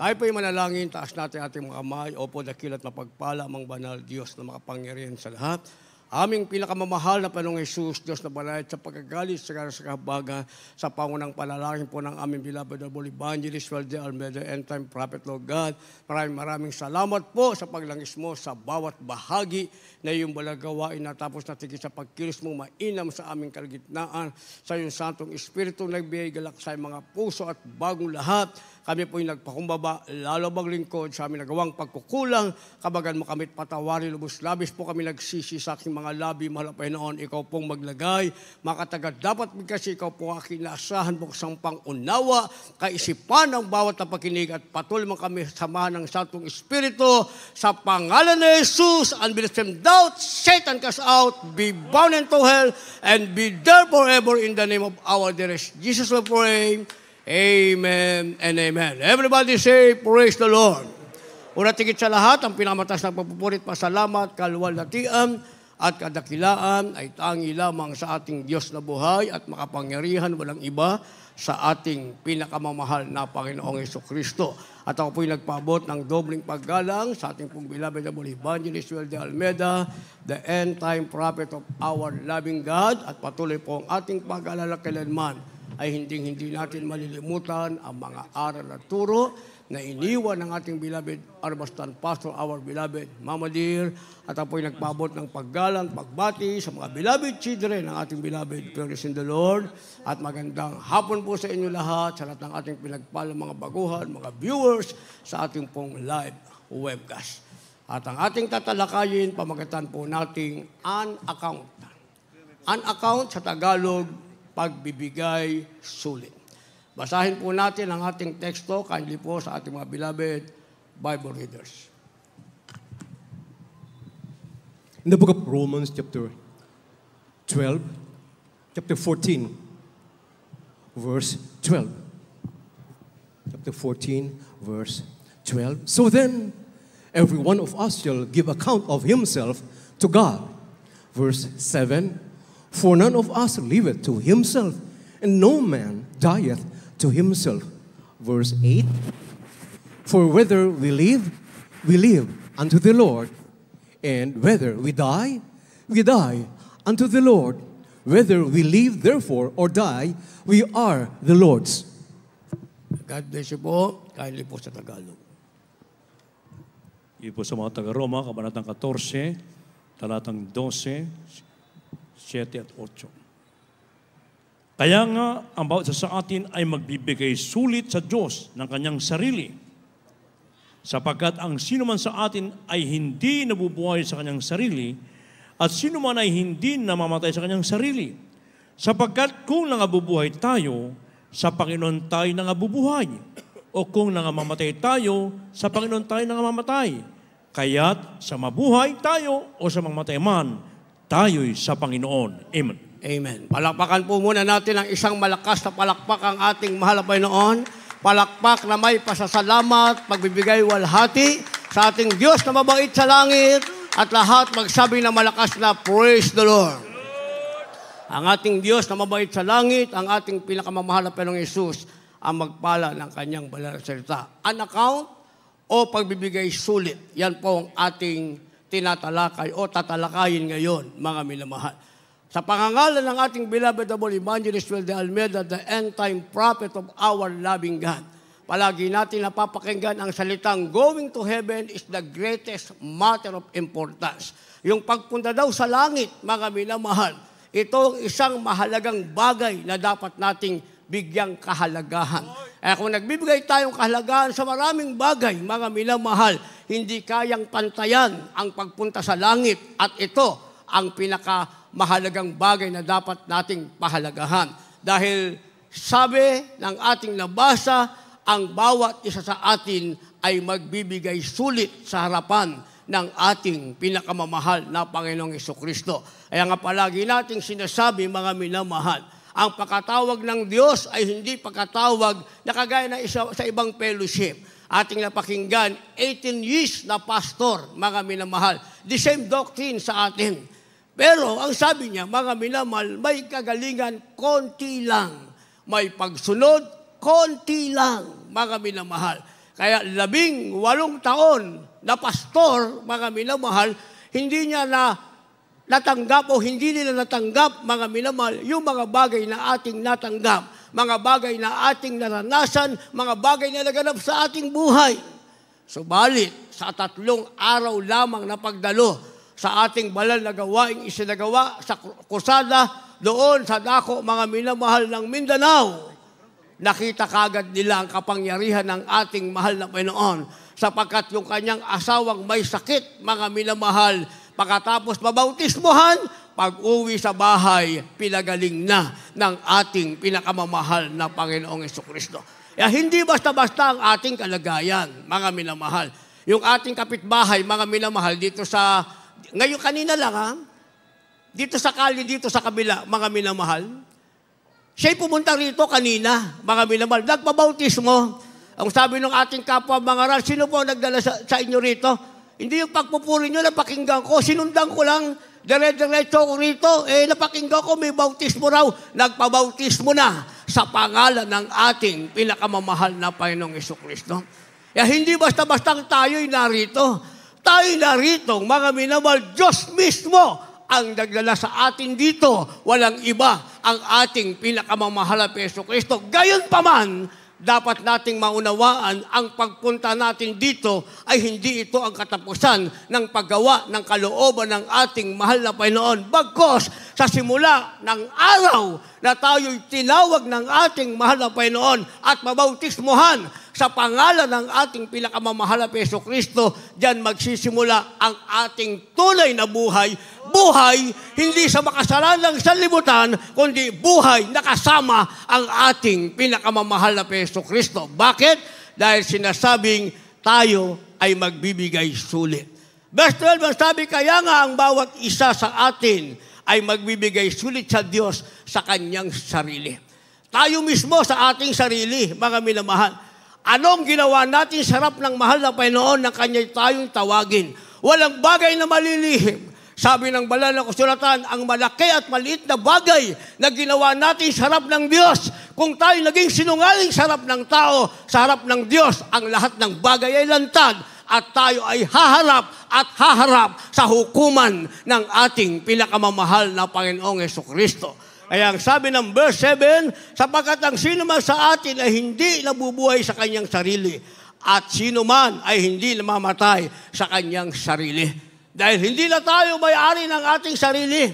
Tayo po'y manalangin, taas natin ating mga kamay. Opo, dakilat na pagpala, mang banal Diyos na makapangyarihan sa lahat. Aming pinakamamahal na Panginoong Hesus, Diyos na banayad sa pagkagalit, sa kahabaga, sa pangunang panalangin po ng aming beloved Honorable Evangelist Walde Almeida, End Time Prophet, Lord God. Maraming salamat po sa paglangis mo sa bawat bahagi na iyong balagawain na tapos natigil sa pagkilos mo mainam sa aming kalagitnaan. Sa iyong Santong Espiritu nagbigay galak sa mga puso at bagong lahat. Kami po'y nagpakumbaba, lalo maglingkod sa aming nagawang pagkukulang. Kabagan mo kami't patawari, lubos-labis po kami nagsisi sa aking mga labi, mahal na Panginoon, ikaw pong maglagay. Makatagad dapat kasi ikaw po aking naasahan po sa pangunawa, kaisipan ng bawat napakinig at patuloy mo kami samahan ng Santong Espiritu. Sa pangalan ni Jesus, unbelief and doubt, Satan cast out, be bound into hell, and be there forever in the name of our dearest Jesus we pray. Amen and amen. Everybody say, praise the Lord. Una tigit sa lahat, ang pinamatas na pagpupurit, pasalamat, kaluwalhatian at kadakilaan ay tangi lamang sa ating Diyos na buhay at makapangyarihan, walang iba sa ating pinakamamahal na Panginoong Jesucristo. At ako po'y nagpaabot ng dobling paggalang sa ating pong beloved Evangelist Walde Almeida, the end time prophet of our loving God, at patuloy po ang ating pag-alala kailanman ay hindi natin malilimutan ang mga aral at turo na iniwan ng ating beloved Arbastan Pastor, our beloved Mama Dear, at apo'y nagpabot ng paggalang, pagbati sa mga beloved children ng ating beloved parents in the Lord, at magandang hapon po sa inyo lahat, sa lahat ng ating pinagpalang mga baguhan, mga viewers sa ating pong live webcast. At ang ating tatalakayin, pamagatan po nating an account. An account sa Tagalog, pagbibigay sulit. Basahin po natin ang ating teksto, kindly po sa ating mga beloved Bible readers. In the book of Romans, chapter 14, verse 12. Chapter 14, verse 12. So then, every one of us shall give account of himself to God. Verse 7. For none of us liveth to himself, and no man dieth to himself. Verse 8. For whether we live unto the Lord, and whether we die unto the Lord. Whether we live, therefore, or die, we are the Lord's. God bless you po. Kindly po sa Tagalog. Ipo sa mga taga-Roma, Kabanatang 14, talatang 12, 7 at 8. Kaya nga, ang bawat isa sa atin ay magbibigay sulit sa Diyos ng kanyang sarili. Sapagkat ang sino man sa atin ay hindi nabubuhay sa kanyang sarili, at sino man ay hindi namamatay sa kanyang sarili. Sapagkat kung nangabubuhay tayo, sa Panginoon tayo nangabubuhay. O kung nangamamatay tayo, sa Panginoon tayo nangamamatay. Kaya't sa mabuhay tayo o sa mamatay man, tayo'y sa Panginoon. Amen. Amen. Palakpakan po muna natin ang isang malakas na palakpak ang ating mahal na Panginoon. Palakpak na may pasasalamat, pagbibigay walhati sa ating Diyos na mabait sa langit, at lahat magsabi na malakas na praise the Lord. Ang ating Diyos na mabait sa langit, ang ating pinakamamahal na Panginoong Hesus, ang magpala ng kanyang banal na salita. An account o pagbibigay sulit. Yan po ang ating tinatalakay o tatalakayin ngayon, mga minamahal. Sa pangangalan ng ating beloved Evangelist Walde Almeida, the end time prophet of our loving God, palagi natin napapakinggan ang salitang going to heaven is the greatest matter of importance. Yung pagpunta daw sa langit, mga minamahal, ito ang isang mahalagang bagay na dapat nating bigyang kahalagahan. Kung nagbibigay tayong kahalagahan sa maraming bagay, mga minamahal, hindi kayang pantayan ang pagpunta sa langit, at ito ang pinakamahalagang bagay na dapat nating pahalagahan. Dahil sabi ng ating nabasa, ang bawat isa sa atin ay magbibigay sulit sa harapan ng ating pinakamamahal na Panginoong Jesucristo. Kaya nga palagi nating sinasabi, mga minamahal, ang pagkatawag ng Diyos ay hindi pagkatawag na kagaya na sa ibang fellowship. Ating napakinggan, 18 years na pastor, mga minamahal. The same doctrine sa atin. Pero ang sabi niya, mga minamahal, may kagalingan, konti lang. May pagsunod, konti lang, mga minamahal. Kaya 18 taon na pastor, mga minamahal, hindi niya natanggap o hindi nila natanggap, mga minamahal, yung mga bagay na ating natanggap, mga bagay na ating naranasan, mga bagay na naganap sa ating buhay. Subalit, sa 3 araw lamang na pagdalo sa ating banal na gawaing isinagawa sa kusada, doon sa dako, mga minamahal ng Mindanao, nakita kagad nila ang kapangyarihan ng ating mahal na Panginoon sapagkat yung kanyang asawang may sakit, mga minamahal, pagkatapos mabautismohan, pag-uwi sa bahay, pinagaling na ng ating pinakamamahal na Panginoong Jesucristo. Kaya hindi basta-basta ang ating kalagayan, mga minamahal. Yung ating kapitbahay, mga minamahal, dito sa, ngayon kanina lang dito sa kali, dito sa kabila, mga minamahal, siya'y pumunta rito kanina, mga minamahal, nagpabautismo. Ang sabi ng ating kapwa mga ral, sino po nagdala sa inyo rito? Hindi yung pagpupuri nyo, napakinggan ko, sinundan ko lang, dire-diretso ko rito, napakinggan ko, may bautismo raw, nagpabautismo na sa pangalan ng ating pinakamamahal na Panginoong Jesucristo. Kaya hindi basta-basta tayo'y narito. Tayo'y narito, mga minamahal, Diyos mismo ang nagdala sa atin dito. Walang iba ang ating pinakamamahal na Jesucristo. Gayon pa man, dapat nating maunawaan ang pagpunta natin dito ay hindi ito ang katapusan ng paggawa ng kalooban ng ating mahal na Panginoon. Bagkos, sa simula ng araw na tayo'y tinawag ng ating mahal na Panginoon at mabautismohan sa pangalan ng ating pinakamamahal na Jesucristo, diyan magsisimula ang ating tunay na buhay. Buhay, hindi sa makasalanang sanlibutan, kundi buhay nakasama ang ating pinakamamahal na Jesucristo. Bakit? Dahil sinasabing tayo ay magbibigay sulit. Verse 12, ang sabi, kaya nga ang bawat isa sa atin ay magbibigay sulit sa Diyos sa kanyang sarili. Tayo mismo sa ating sarili, mga minamahal. Anong ginawa natin sa harap ng mahal na Panginoon na kanya tayong tawagin? Walang bagay na malilihim. Sabi ng banal na kasulatan, ang malaki at maliit na bagay na ginawa natin sa harap ng Diyos. Kung tayo naging sinungaling sa harap ng tao, sa harap ng Diyos, ang lahat ng bagay ay lantad at tayo ay haharap sa hukuman ng ating pinakamamahal na Panginoong Jesucristo. Kaya ang sabi ng verse 7, sapagkat ang sino man sa atin ay hindi nabubuhay sa kanyang sarili at sino man ay hindi namamatay sa kanyang sarili. Dahil hindi na tayo may-ari ng ating sarili.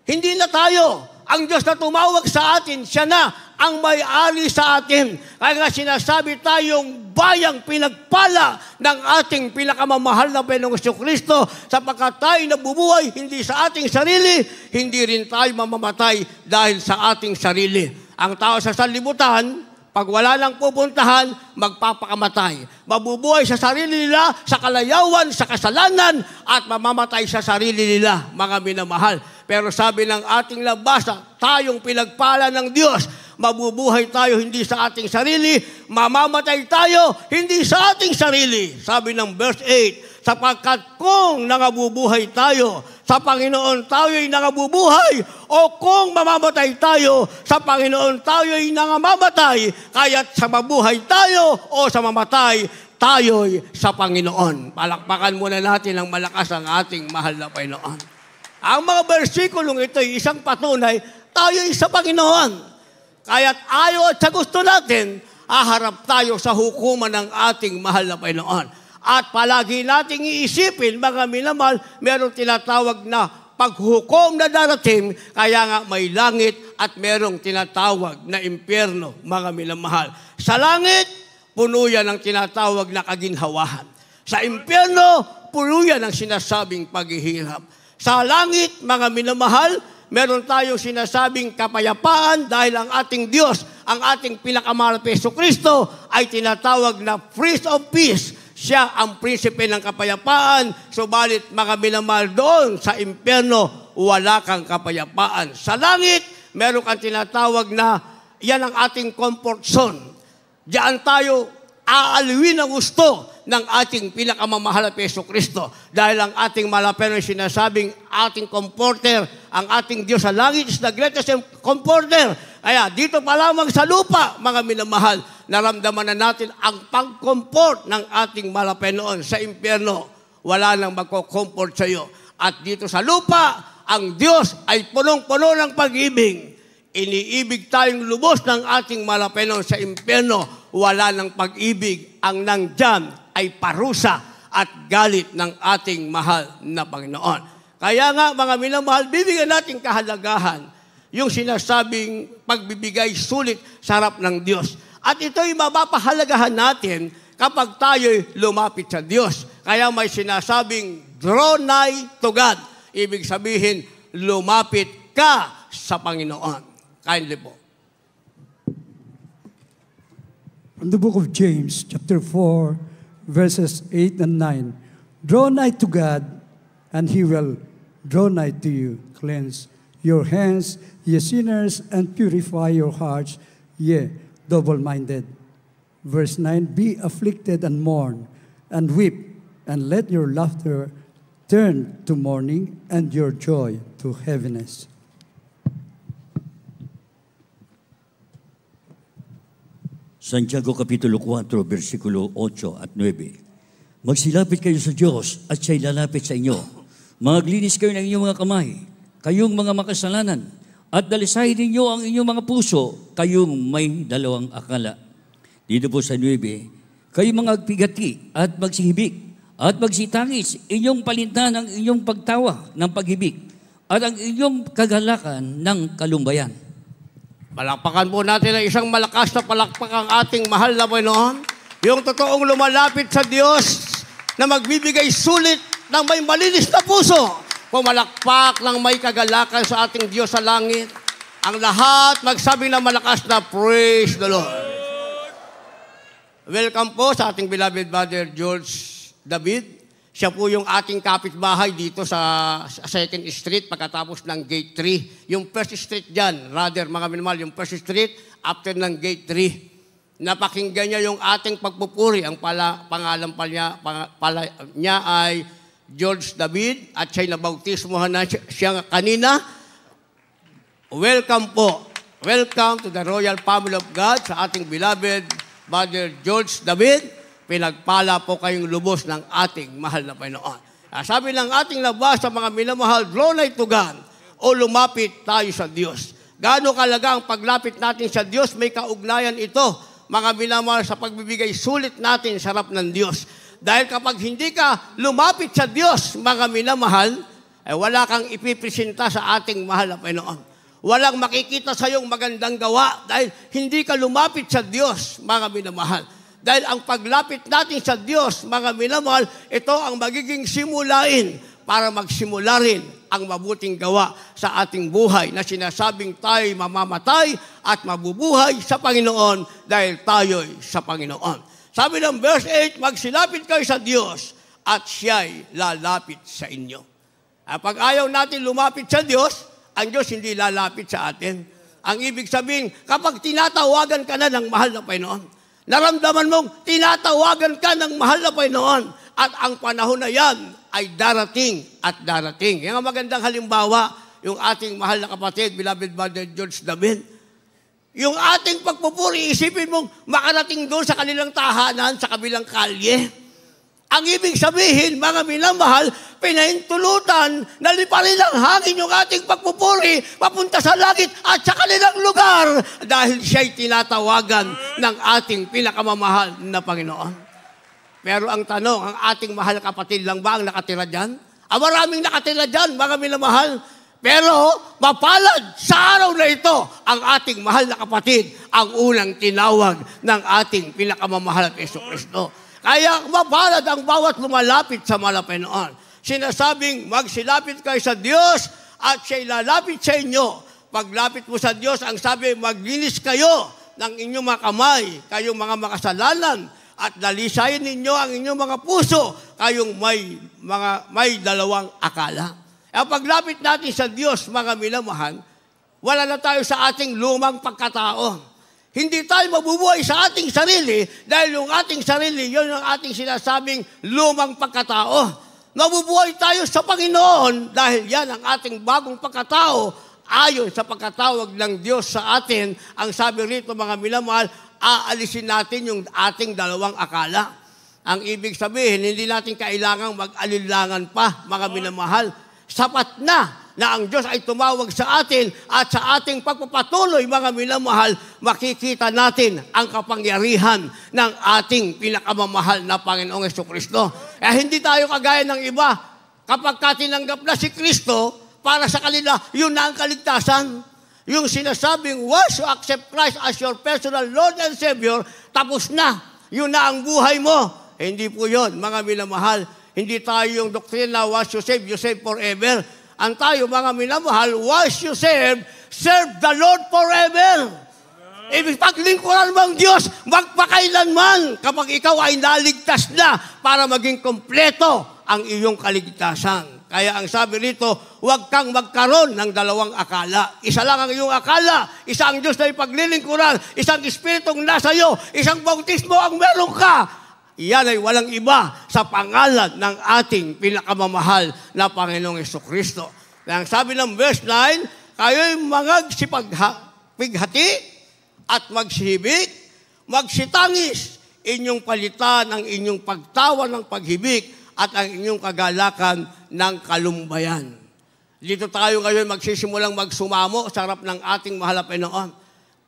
Hindi na tayo. Ang Diyos na tumawag sa atin, siya na ang may-ari sa atin. Kaya nga sinasabi tayong bayang pinagpala ng ating pinakamamahal na Panginoong Jesucristo sapagkat tayo nabubuhay hindi sa ating sarili, hindi rin tayo mamamatay dahil sa ating sarili. Ang tao sa sanlibutan, pag wala nang pupuntahan, magpapakamatay. Mabubuhay sa sarili nila, sa kalayawan, sa kasalanan, at mamamatay sa sarili nila, mga minamahal. Pero sabi ng ating nabasa, tayong pinagpala ng Diyos, mabubuhay tayo hindi sa ating sarili, mamamatay tayo hindi sa ating sarili. Sabi ng verse 8, sapagkat kung nangabubuhay tayo, sa Panginoon tayo'y nangabubuhay, o kung mamamatay tayo, sa Panginoon tayo'y nangamamatay, kaya't sa mabuhay tayo o sa mamatay, tayo'y sa Panginoon. Palakpakan muna natin ang malakas ang ating mahal na Panginoon. Ang mga bersikulong ito ay isang patunay, tayo'y sa Panginoon. Kaya't ayaw at sa gusto natin, aharap tayo sa hukuman ng ating mahal na Panginoon. At palagi nating iisipin, mga minamahal, merong tinatawag na paghukom na darating, kaya nga may langit at merong tinatawag na impyerno, mga minamahal. Sa langit, puno yan ang tinatawag na kaginhawahan. Sa impyerno, puno yan ang sinasabing paghihirap. Sa langit, mga minamahal, meron tayong sinasabing kapayapaan dahil ang ating Diyos, ang ating pinakamahal na Jesucristo ay tinatawag na Prince of Peace. Siya ang prinsipe ng kapayapaan, subalit mga minamahal doon sa impyerno, wala kang kapayapaan. Sa langit, meron kang tinatawag na yan ang ating comfort zone. Diyan tayo aaliwin ang gusto ng ating pinakamamahal na Jesucristo. Dahil ang ating malapero sinasabing ating comforter, ang ating Diyos sa langit is the greatest comforter. Kaya dito pa lamang sa lupa, mga minamahal, naramdaman na natin ang pag-comfort ng ating mahal na Panginoon sa impyerno. Wala nang magko-comfort sa iyo. At dito sa lupa, ang Diyos ay punong-puno ng pag-ibig. Iniibig tayong lubos ng ating mahal na Panginoon sa impyerno. Wala ng pag-ibig. Ang nandyan ay parusa at galit ng ating mahal na Panginoon. Kaya nga, mga minamahal, bibigyan natin kahalagahan yung sinasabing pagbibigay sulit sa harap ng Diyos. At ito'y mapapahalagahan natin kapag tayo'y lumapit sa Diyos. Kaya may sinasabing, draw nigh to God. Ibig sabihin, lumapit ka sa Panginoon. Kindly po. From the book of James, chapter 4, verses 8 and 9. Draw nigh to God, and He will draw nigh to you. Cleanse your hands, ye sinners, and purify your hearts, ye double-minded. Verse 9, be afflicted and mourn, and weep, and let your laughter turn to mourning, and your joy to heaviness. Santiago Kapitulo 4, versikulo 8 at 9. Magsilapit kayo sa Diyos at siya'y lalapit sa inyo. Maglinis kayo ng inyong mga kamay, kayong mga makasalanan, at dalisahin ninyo ang inyong mga puso, kayong may dalawang akala. Dito po sa 9, kayong mga agpigati at magsihibik, at magsitangis, inyong palintan ang inyong pagtawa ng paghibik, at ang inyong kagalakan ng kalumbayan. Palakpakan po natin ang isang malakas na palakpak ang ating mahal na Panginoon. Yung totoong lumalapit sa Diyos na magbibigay sulit ng may malinis na puso. Pumalakpak ng may kagalakan sa ating Diyos sa langit. Ang lahat magsabi ng malakas na praise the Lord. Welcome po sa ating beloved brother George David. Siya po yung ating kapitbahay dito sa 2nd Street pagkatapos ng Gate 3. Yung First Street dyan, rather mga minamahal, yung First Street after ng Gate 3. Napakinggan niya yung ating pagpupuri. Ang pangalan niya ay George David at siya'y nabautismohan na siya kanina. Welcome po. Welcome to the royal family of God sa ating beloved brother George David. Pinagpala po kayong lubos ng ating mahal na Panginoon. Sabi ng ating nabasa, mga minamahal, draw nigh to God, o lumapit tayo sa Diyos. Gaano kalaga ang paglapit natin sa Diyos, may kaugnayan ito, mga minamahal, sa pagbibigay sulit natin sa harap ng Diyos. Dahil kapag hindi ka lumapit sa Diyos, mga minamahal, wala kang ipipresenta sa ating mahal na Panginoon. Walang makikita sa iyong magandang gawa dahil hindi ka lumapit sa Diyos, mga minamahal. Dahil ang paglapit natin sa Diyos, mga minamahal, ito ang magiging simulain para magsimula rin ang mabuting gawa sa ating buhay na sinasabing tayo'y mamamatay at mabubuhay sa Panginoon dahil tayo'y sa Panginoon. Sabi ng verse 8, magsilapit kayo sa Diyos at siya'y lalapit sa inyo. Pag ayaw natin lumapit sa Diyos, ang Diyos hindi lalapit sa atin. Ang ibig sabihin, kapag tinatawagan ka na ng mahal na Panginoon, naramdaman mong tinatawagan ka ng mahal na Panginoon at ang panahon na yan ay darating at darating. Yung magandang halimbawa, yung ating mahal na kapatid, beloved brother George David, yung ating pagpupuri, isipin mong makarating doon sa kanilang tahanan, sa kabilang kalye. Ang ibig sabihin, mga minamahal, pinahintulutan na liparin ang hangin yung ating pagpupuri papunta sa langit at sa kanilang lugar dahil siya'y tinatawagan ng ating pinakamamahal na Panginoon. Pero ang tanong, ang ating mahal na kapatid lang ba ang nakatira dyan? Maraming nakatira dyan, mga minamahal. Pero mapalad sa araw na ito ang ating mahal na kapatid, ang unang tinawag ng ating pinakamamahal na Jesucristo. Kaya mapalad ang bawat lumalapit sa mahal na Panginoon. Sinasabing magsilapit kayo sa Diyos at siya'y lalapit sa inyo. Paglapit mo sa Diyos, ang sabi, maglinis kayo ng inyong mga kamay, kayong mga makasalanan, at dalisayin ninyo ang inyong mga puso, kayong may dalawang akala. Ang paglapit natin sa Diyos, mga minamahal, wala na tayo sa ating lumang pagkatao. Hindi tayo mabubuhay sa ating sarili dahil yung ating sarili, yun ang ating sinasabing lumang pagkatao. Mabubuhay tayo sa Panginoon dahil yan ang ating bagong pagkatao ayon sa pagkatawag ng Diyos sa atin. Ang sabi rito, mga minamahal, aalisin natin yung ating dalawang akala. Ang ibig sabihin, hindi natin kailangang mag-alinlangan pa, mga minamahal. Sapat na ang Diyos ay tumawag sa atin at sa ating pagpapatuloy, mga minamahal, makikita natin ang kapangyarihan ng ating pinakamamahal na Panginoong Jesucristo. Hindi tayo kagaya ng iba. Kapag tinanggap na si Kristo, para sa kanila, yun na ang kaligtasan. Yung sinasabing, once you accept Christ as your personal Lord and Savior, tapos na. Yun na ang buhay mo. Hindi po yun, mga minamahal. Hindi tayo yung doktrina, once you save forever. Ang tayo, mga minamahal, once you serve the Lord forever. Ibig paglingkuran mo ang Diyos, magpakailanman kapag ikaw ay naligtas na para maging kompleto ang iyong kaligtasan. Kaya ang sabi rito, huwag kang magkaroon ng dalawang akala. Isa lang ang iyong akala. Isa ang Diyos na ipaglilingkuran. Isang Espiritong nasa iyo. Isang bautismo ang meron ka. Iyan ay walang iba sa pangalan ng ating pinakamamahal na Panginoong Jesucristo. Kaya ang sabi ng verse 9, kayo'y magsipaghati at magsihibik, magsitangis, inyong palitan ang inyong pagtawa ng paghibik at ang inyong kagalakan ng kalumbayan. Dito tayo ngayon magsisimulang magsumamo sa harap ng ating mahal na Panginoon.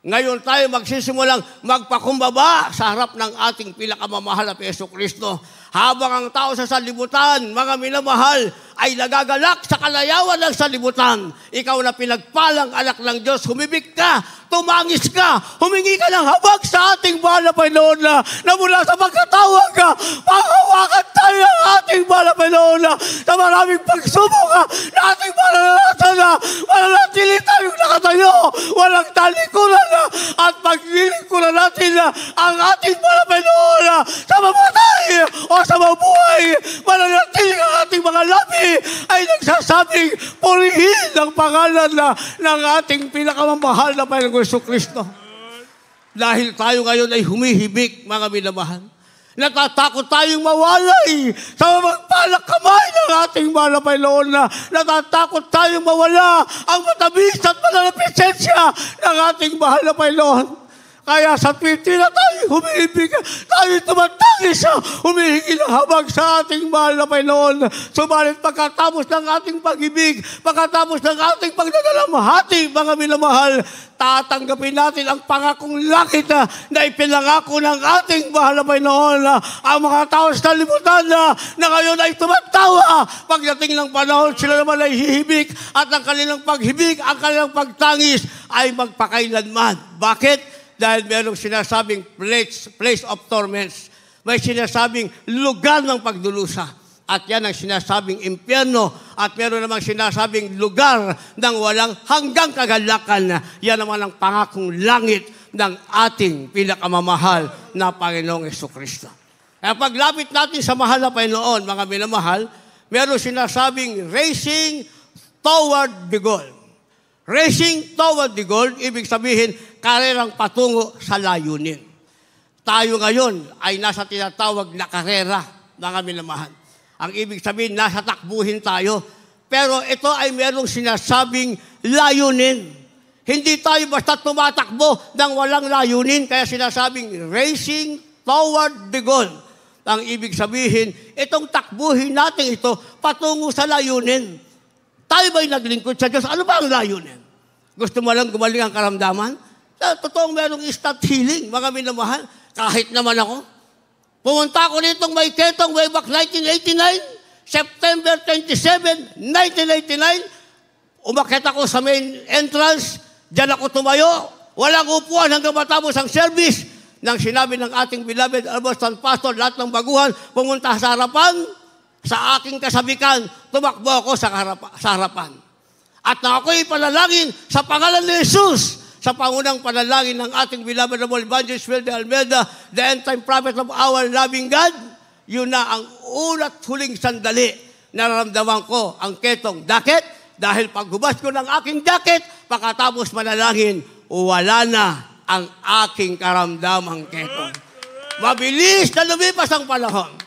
Ngayon tayo magsisimulang magpakumbaba sa harap ng ating pinakamamahal na Jesucristo. Habang ang tao sa sanlibutan, mga minamahal, ay nagagalak sa kalayawan ng sanlibutan. Ikaw na pinagpalang anak ng Diyos, humibig ka, tumangis ka, humingi ka ng habag sa ating mahal na Panginoon na mula sa pagkatawag ka, panghawakan tayo ng ating mahal na Panginoon sa maraming pagsubok na ating maranasan na mananatili tayong nakatayo, walang talikuran at paglilingkuran natin ang ating mahal na Panginoon sa mamatay o sa mabuhay, mananatili ang ating mga labi ay nagsasabing purihin ang pangalan ng ating pinakamamahal na Panginoong Jesucristo. Dahil tayo ngayon ay humihibik, mga minamahal. Natatakot tayong mawalay sa magpalak kamay ng ating mahal na Panginoon. Natatakot tayong mawala ang matamis at mananapisensya ng ating mahal na Panginoon. Kaya sa tuwing na tayo humihibig, tayo tumatangis, humihingi ng habag sa ating mahal na Panginoon. Subalit pagkatapos ng ating pag-ibig, pagkatapos ng ating pagdadalamhati, mga minamahal, tatanggapin natin ang pangakong langit na ipinangako ng ating mahal na Panginoon. Ang mga tao sa libutan na ngayon ay tumatawa. Pagdating ng panahon, sila naman ay hihibik at ang kanilang paghibig, ang kanilang pagtangis ay magpakailanman. Bakit? Dahil merong sinasabing place of torments. May sinasabing lugar ng pagdulusa. At yan ang sinasabing impyerno. At meron namang sinasabing lugar ng walang hanggang kagalakan. Yan naman ang pangakong langit ng ating pinakamamahal na Panginoong Jesucristo. Kaya paglapit natin sa mahal na Panginoon, mga minamahal, meron sinasabing racing toward the goal. Racing toward the goal, ibig sabihin, karerang patungo sa layunin. Tayo ngayon ay nasa tinatawag na karera, mga minamahal. Ang ibig sabihin, nasa takbuhin tayo. Pero ito ay merong sinasabing layunin. Hindi tayo basta tumatakbo ng walang layunin, kaya sinasabing racing toward the goal. Ang ibig sabihin, itong takbuhin natin ito patungo sa layunin. Tayo ba'y naglingkod sa Diyos? Ano ba ang layunin? Gusto mo lang gumaling ang karamdaman? Totoong merong instant healing, mga minamahal. Kahit naman ako. Pumunta ako nitong may ketong way back 1989, September 27, 1989. Umakyat ako sa main entrance. Diyan ako tumayo. Walang upuan hanggang matapos ang service. Nang sinabi ng ating beloved Albostan Pastor, lahat ng baguhan, pumunta sa harapan. Sa aking kasabikan, tumakbo ako sa harapan. At na ako'y panalangin sa pangalan ni Jesus, sa pangunang panalangin ng ating beloved Evangelist Will de Almeida, the end-time prophet of our loving God. Yun na ang ulat huling sandali. Nararamdaman ko ang ketong dakit, dahil paghubas ko ng aking dakit, pagkatapos manalangin, wala na ang aking karamdamang ketong. Mabilis na lumipas ang panahon.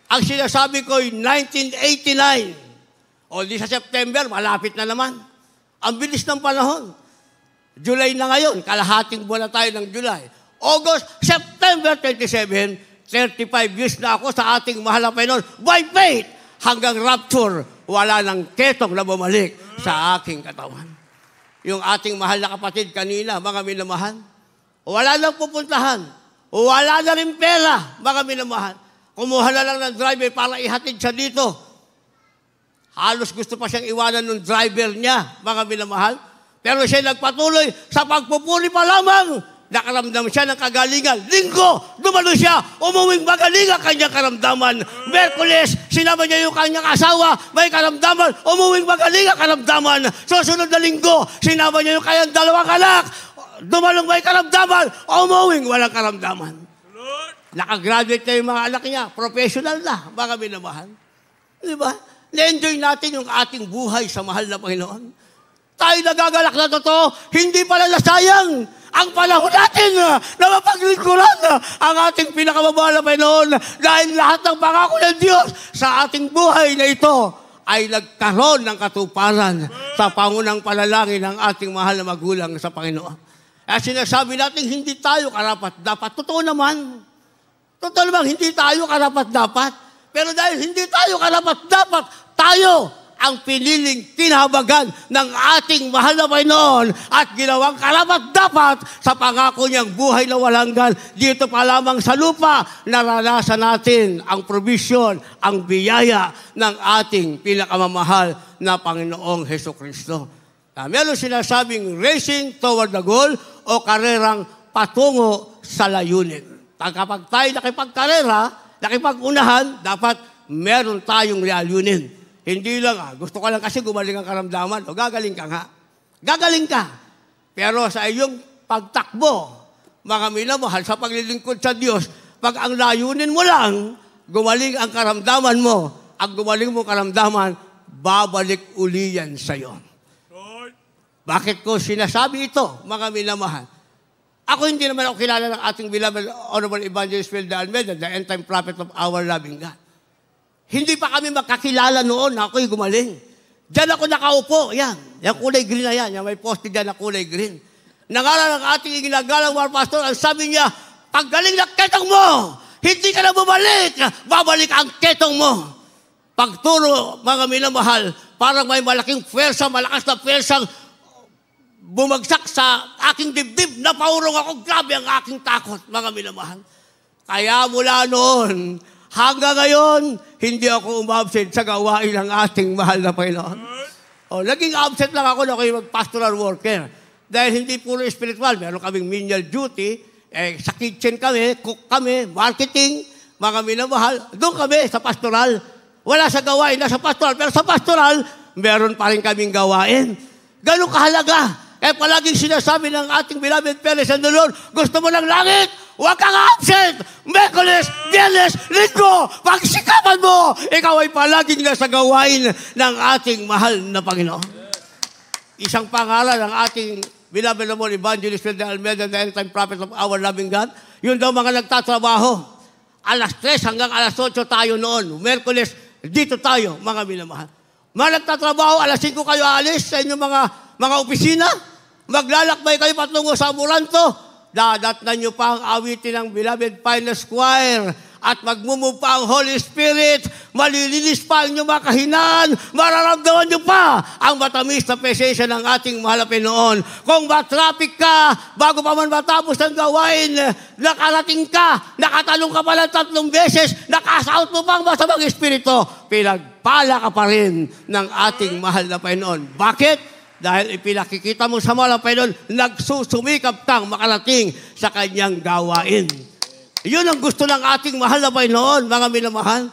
Ang sinasabi ko ay 1989. O di sa September, malapit na naman. Ang bilis ng panahon. July na ngayon, kalahating buwan na tayo ng July. August, September 27, 35 years na ako sa ating mahal na Panginoon. By faith, hanggang rapture, wala nang ketong na bumalik sa aking katawan. Yung ating mahal na kapatid kanina, mga minamahal, wala nang pupuntahan. Wala na rin pera, mga minamahal. Kumuha na lang ng driver para ihatid siya dito. Halos gusto pa siyang iwanan ng driver niya, mga minamahal. Pero siya nagpatuloy sa pagpupuri pa lamang. Nakaramdam siya ng kagalingan. Linggo, dumalo siya, umuwing magaling ang kanyang karamdaman. Merkules, sinama niya yung kanyang asawa, may karamdaman, umuwing magaling ang karamdaman. Susunod na linggo, sinama niya yung kanyang dalawang anak, dumalong may karamdaman, umuwing walang karamdaman. Nakagraduate na yung mga anak niya, professional na, mga minamahal. Di ba? Na-enjoy natin yung ating buhay sa mahal na Panginoon. Tayo nagagalak na totoo, hindi pala nasayang ang panahon natin na mapaglingkuran ang ating pinakamamahal na Panginoon dahil lahat ng pangako ng Diyos sa ating buhay na ito ay nagkaroon ng katuparan sa pangunang panalangin ng ating mahal na magulang sa Panginoon. At sinasabi natin, hindi tayo karapat-dapat. Totoo naman, hindi tayo karapat-dapat. Pero dahil hindi tayo karapat-dapat, tayo ang piniling kinahabagan ng ating mahal na Panginoon at ginawang karapat-dapat sa pangako niyang buhay na walang hanggan. Dito pa lamang sa lupa, naranasan natin ang provision, ang biyaya ng ating pinakamamahal na Panginoong Hesukristo. Meron sinasabing racing toward the goal o karerang patungo sa layunin. Kapag tayo nakipagkarera, nakipag-unahan, dapat meron tayong layunin. Hindi lang, gusto ko lang kasi gumaling ang karamdaman. O gagaling ka nga. Gagaling ka. Pero sa iyong pagtakbo, mga minamahal, sa paglilingkod sa Diyos, pag ang layunin mo lang, gumaling ang karamdaman mo, ang gumaling mo karamdaman, babalik uli yan sa'yo. Bakit ko sinasabi ito, mga minamahal? Ako hindi naman ako kilala ng ating beloved Honorable Evangelist Phil de Almeida, the end-time prophet of our loving God. Hindi pa kami magkakilala noon, ako'y gumaling. Diyan ako nakaupo, yan. Yung kulay green na yan, yung may poste dyan na kulay green. Nangaral ng ating ginagalang war pastor, ang sabi niya, paggaling na ketong mo, hindi ka na bumalik, babalik ang ketong mo. Pagturo, mga minamahal, parang may malaking pwersa, malakas na pwersang bumagsak sa aking dibdib, napaurong ako, grabe ang aking takot, mga minamahal. Kaya mula noon, hanggang ngayon, hindi ako umabsent sa gawain ng ating mahal na Panginoon. Naging absent lang ako na kayo mag-pastoral worker. Dahil hindi puro spiritual, meron kaming menial duty, sa kitchen kami, cook kami, marketing, mga minamahal, doon kami sa pastoral. Wala sa gawain, nasa pastoral, pero sa pastoral, meron pa rin kaming gawain. Ganun kahalaga. Kaya palaging sinasabi ng ating beloved parents and the Lord, gusto mo ng langit? Huwag kang absent! Miyerkules, Biyernes, Linggo, pagsikapan mo! Ikaw ay palaging nasa gawain ng ating mahal na Panginoon. Isang pangalan ng ating beloved Lord Evangelist Phil de Almeida, the end-time prophet of our loving God, yun daw mga nagtatrabaho. Alas 3 hanggang alas 8 tayo noon. Miyerkules, dito tayo, mga minamahal. Mga nagtatrabaho, alas 5 kayo alis sa inyong mga opisina. Maglalakbay kayo patungo sa Amoranto. Dadatnan nyo pa ang awitin ng beloved Finest Choir at magmumove pa ang Holy Spirit. Malilinis pa ang inyong mga kahinaan. Mararamdaman nyo pa ang matamis na presensya ng ating mahal na Panginoon. Kung matraffic ka, bago pa man matapos ang gawain, nakarating ka, nakatalong ka pala 3 beses, nakasaut mo pa ang masamang espiritu, pinagpala ka pa rin ng ating mahal na Panginoon. Bakit? Dahil ipinakikita mo sa mahal na Panginoon, nagsusumikap kang makarating sa kanyang gawain. Yun ang gusto ng ating mahal na Panginoon, mga minamahal.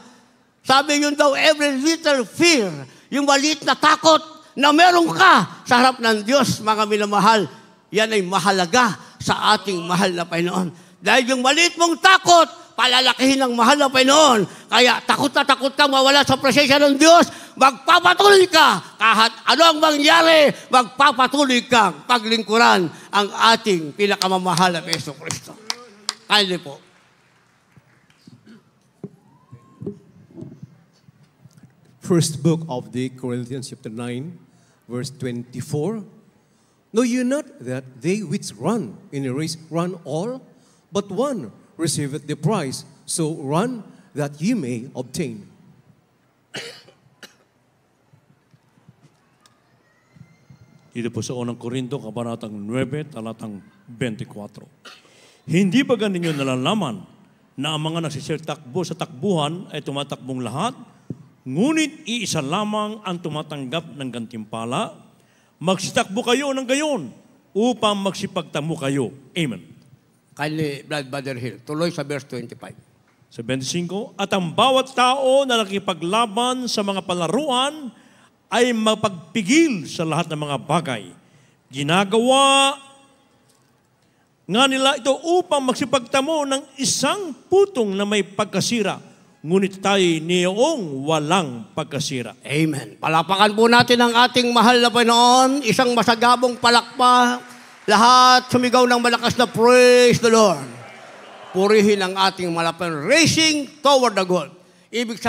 Sabi yun daw, every little fear, yung maliit na takot na meron ka sa harap ng Diyos, mga minamahal, yan ay mahalaga sa ating mahal na Panginoon. Dahil yung maliit mong takot, palalakihin ng mahal na Panginoon. Kaya takot na takot kang mawala sa presensya ng Diyos, magpapatuloy ka. Kahit ano ang mangyari, magpapatuloy kang paglingkuran ang ating pinakamamahal na Jesucristo. Kindly po. First book of the Corinthians chapter 9, verse 24. Know you not that they which run in a race run all, but one receiveth the prize. So run that ye may obtain. Dito po sa unang Korinto, kabanatang 9, talatang 24. Hindi ba ninyo nalalaman na ang mga nagsisirtakbo sa takbuhan ay tumatakbong lahat, ngunit iisa lamang ang tumatanggap ng gantimpala? Magsitakbo kayo ng gayon upang magsipagtamo kayo. Amen. Kindly, Brother Hill, tuloy sa verse 25. Sa 25, at ang bawat tao na nakipaglaban sa mga palaruan ay mapagpigil sa lahat ng mga bagay. Ginagawa nga nila ito upang magsipagtamo ng isang putong na may pagkasira, ngunit tayo niyong walang pagkasira. Amen. Palapakan po natin ang ating mahal na Panginoon, isang masagabong palakpak, lahat sumigaw ng malakas na praise the Lord. Purihin ang ating malapan, racing toward the goal. Ibig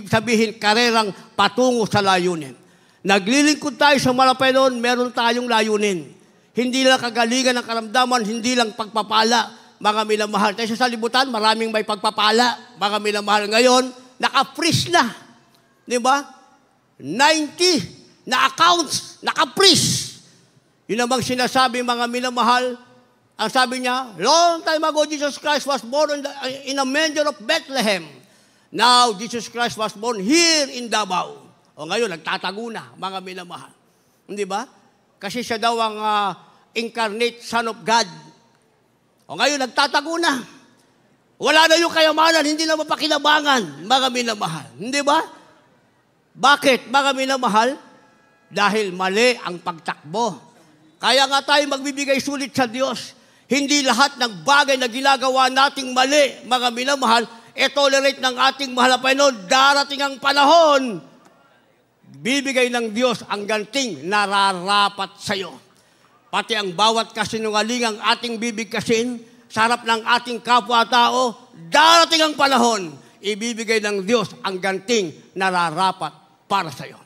sabihin, karerang patungo sa layunin. Naglilingkod tayo sa malapanon, meron tayong layunin. Hindi lang kagalingan ng karamdaman, hindi lang pagpapala, mga minamahal. Tayo sa libutan, maraming may pagpapala, mga minamahal. Ngayon, naka-freeze na. Di ba? 90 na accounts, naka-freeze. Yun namang sinasabi, mga minamahal. Ang sabi niya, long time ago, Jesus Christ was born in a manger of Bethlehem. Now, Jesus Christ was born here in Davao. O ngayon, nagtatago na, mga minamahal. Hindi ba? Kasi siya daw ang incarnate Son of God. O ngayon, nagtatago na. Wala na yung kayamanan, hindi na mapakinabangan, mga minamahal. Hindi ba? Bakit, mga minamahal? Dahil mali ang pagtakbo. Kaya nga tayo magbibigay sulit sa Diyos. Hindi lahat ng bagay na ginagawa nating mali, mga minamahal, tolerate ng ating mahal na Panginoon. Darating ang panahon, bibigay ng Diyos ang ganting nararapat sa iyo. Pati ang bawat kasinungalingang ating bibigkasin sa harap ng ating kapwa-tao, darating ang panahon, ibibigay ng Diyos ang ganting nararapat para sa iyo.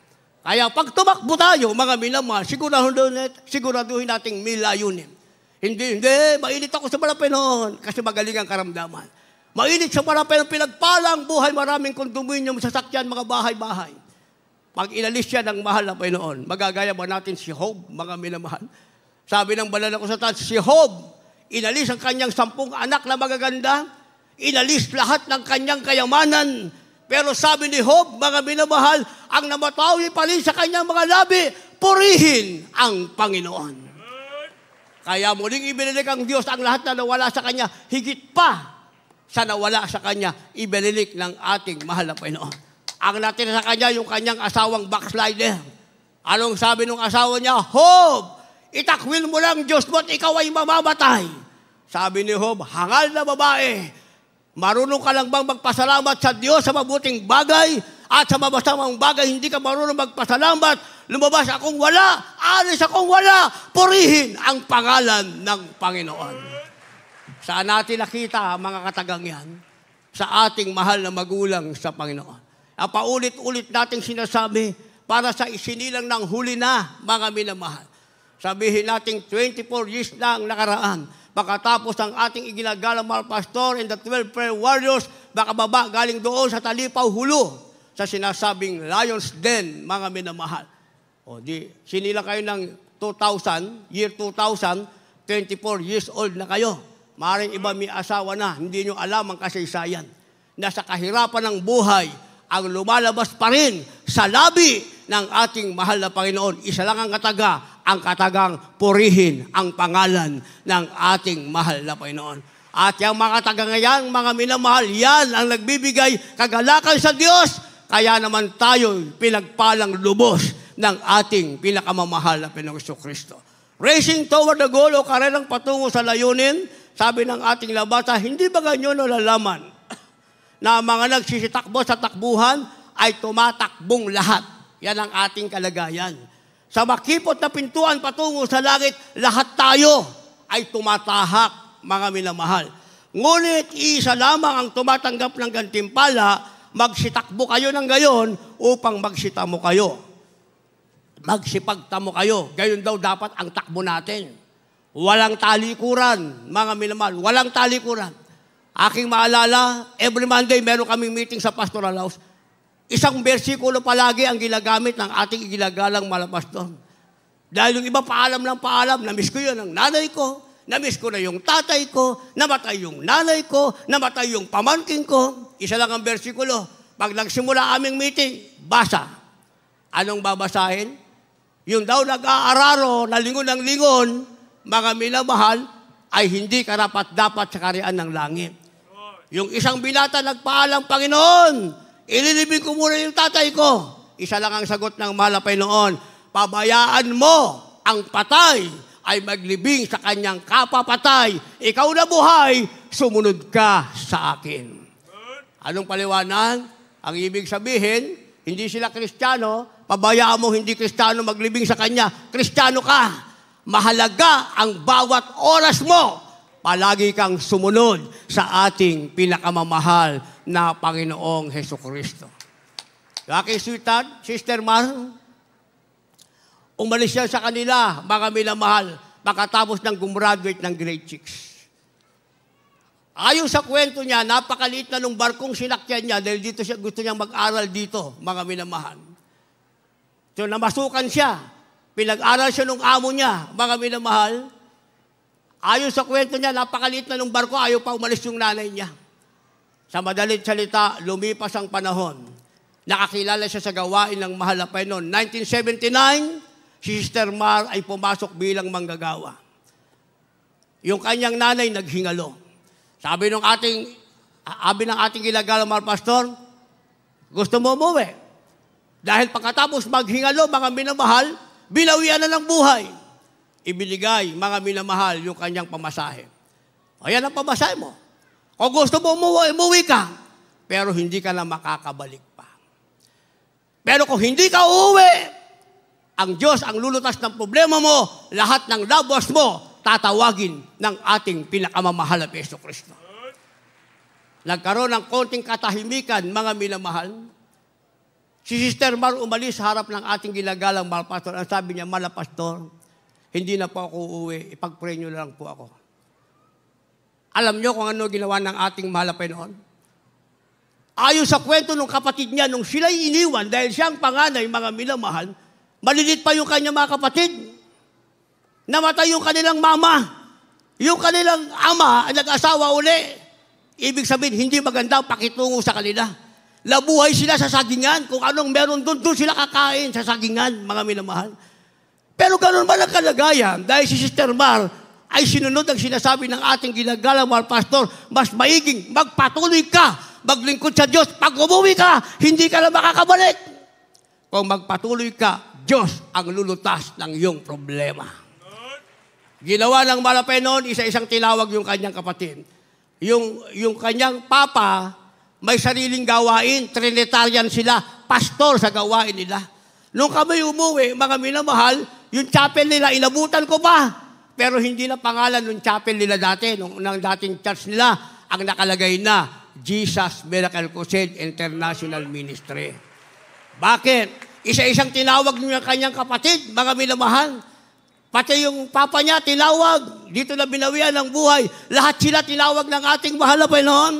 Kaya pag tumakbo tayo, mga minamahal, siguraduhin nating may layunin. Hindi, mainit ako sa Panginoon kasi magaling ang karamdaman. Mainit sa Panginoon, pinagpala ang buhay, maraming kondominium, sasakyan, mga bahay-bahay. Pag inalis siya ng mahal na Panginoon, magagaya ba natin si Job, mga minamahal? Sabi ng banal na kusatan, si Job, inalis ang kanyang 10 anak na magaganda, inalis lahat ng kanyang kayamanan, pero sabi ni Job, mga minamahal, ang namatawi pa rin sa kanyang mga labi, purihin ang Panginoon. Kaya muling ibinilik ang Diyos ang lahat na nawala sa Kanya, higit pa sa nawala sa Kanya, ibinilik ng ating mahal na Panginoon. Ang natira sa Kanya, yung kanyang asawang backslider. Anong sabi ng asawa niya? Job, itakwil mo lang Diyos mo at ikaw ay mamamatay. Sabi ni Job, hangal na babae, marunong ka lang bang magpasalamat sa Diyos sa mabuting bagay at sa mabasamang bagay, hindi ka marunong magpasalamat? Lumabas akong wala, alis akong wala, purihin ang pangalan ng Panginoon. Saan natin nakita, mga katagang yan? Sa ating mahal na magulang sa Panginoon. Paulit-ulit nating sinasabi para sa isinilang ng huli na, mga minamahal. Sabihin nating 24 years na ang nakaraan. Pagkatapos ang ating iginagalang mga pastor and the 12 prayer warriors, baka baba galing doon sa Talipaw, Hulu, sa sinasabing Lion's Den, mga minamahal. O di, sinila kayo ng 2000, year 2000, 24 years old na kayo. Maaaring iba may asawa na, hindi nyo alam ang kasaysayan. Nasa kahirapan ng buhay, ang lumalabas pa rin sa labi ng ating mahal na Panginoon. Isa lang ang kataga, ang katagang purihin ang pangalan ng ating mahal na Panginoon. At yung mga kataga ngayon, mga minamahal, yan ang nagbibigay kagalakan sa Diyos. Kaya naman tayo pinagpalang lubos ng ating pinakamamahal na Panginoong Kristo. Racing toward the goal o karerang patungo sa layunin, sabi ng ating labata, hindi ba ganyan nalalaman na mga nagsisitakbo sa takbuhan ay tumatakbong lahat? Yan ang ating kalagayan. Sa makipot na pintuan patungo sa langit, lahat tayo ay tumatahak, mga minamahal. Ngunit isa lamang ang tumatanggap ng gantimpala, magsitakbo kayo ng gayon upang magsitamo kayo. Magsipagtamo kayo. Gayon daw dapat ang takbo natin. walang talikuran, mga minamahal, walang talikuran. Aking maalala, every Monday meron kaming meeting sa Pastoral House. Isang bersikulo palagi ang ginagamit ng ating iginagalang malapastor. Dahil yung iba paalam ng paalam, namiss ko yun ang nanay ko, namiss ko na yung tatay ko, namatay yung nanay ko, namatay yung pamangkin ko. Isa lang ang bersikulo. Pag nagsimula aming meeting, basa. Anong babasahin? Yung daw nag-aararo na lingon ng lingon, mga minamahal, ay hindi karapat-dapat sa kariyan ng langit. Yung isang binata nagpaalam, Panginoon, ililibing ko muna yung tatay ko. Isa lang ang sagot ng mahal na Panginoon, pabayaan mo ang patay ay maglibing sa kanyang kapapatay. Ikaw na buhay, sumunod ka sa akin. Anong paliwanag? Ang ibig sabihin, hindi sila Kristiyano, pabayaan mo hindi Kristiyano maglibing sa kanya. Kristiyano ka. Mahalaga ang bawat oras mo. Palagi kang sumunod sa ating pinakamamahal na Panginoong Hesukristo. Aking sweetheart, Sister Mar, umalis siya sa kanila, mga minamahal, pagkatapos ng gumraduate ng grade 6. Ayon sa kwento niya, napakaliit na nung barkong sinakyan niya dahil dito siya, gusto niyang mag-aral dito, mga minamahal. So, namasukan siya. Pinag-aral siya nung amo niya, mga minamahal. Ayon sa kwento niya, napakaliit na nung barko, ayaw pa umalis yung nanay niya. Sa madalit salita, lumipas ang panahon. Nakakilala siya sa gawain ng mahal na Panginoon. 1979, si Sister Mar ay pumasok bilang manggagawa. Yung kanyang nanay naghingalo. Sabi ng ating gilagalang mahal pastor, gusto mo umuwi? Dahil pagkatapos maghingalo, mga minamahal, binawian na ng buhay. Ibinigay, mga minamahal, yung kanyang pamasahe. Ayan ang pamasahe mo. Kung gusto mo umuwi ka, pero hindi ka na makakabalik pa. Pero kung hindi ka uuwi, ang Diyos ang lulutas ng problema mo, lahat ng labos mo, tatawagin ng ating pinakamamahal na Jesucristo. Nagkaroon ng konting katahimikan, mga minamahal. Si Sister Mar umalis sa harap ng ating ginagalang mahal pastor. Ang sabi niya, mahal pastor, hindi na po ako uuwi, ipag-pray niyo lang po ako. Alam niyo kung ano ginawa ng ating mahal na Panginoon? Ayon sa kwento ng kapatid niya, nung sila'y iniwan, dahil siyang panganay, mga minamahal, malilit pa yung kanyang mga kapatid. Namatay yung kanilang mama. Yung kanilang ama, nag-asawa uli. Ibig sabihin, hindi maganda pakitungo sa kanila. Labuhay sila sa sagingan. Kung anong meron doon sila kakain sa sagingan, mga minamahal. Pero ganoon ba ang kalagayan? Dahil si Sister Mar ay sinunod ang sinasabi ng ating ginagalang mahal pastor, mas maiging magpatuloy ka, maglingkod sa Diyos. Pag umuwi ka, hindi ka na makakabalik. Kung magpatuloy ka, Diyos ang lulutas ng iyong problema. Ginawa ng mahal na Panginoon, isa-isang tinawag yung kanyang kapatid. Yung kanyang papa, may sariling gawain, Trinitarian sila, pastor sa gawain nila. Nung kami umuwi, mga minamahal, yung chapel nila, inabutan ko pa. Pero hindi na pangalan ng chapel nila dati, ng dating church nila, ang nakalagay na Jesus Miracle Crusade International Ministry. Bakit? Isa-isang tinawag niya kanyang kapatid, mga minamahal. Pati yung papa niya, tinawag. Dito na binawian ng buhay. Lahat sila tinawag ng ating mahal na Panginoon.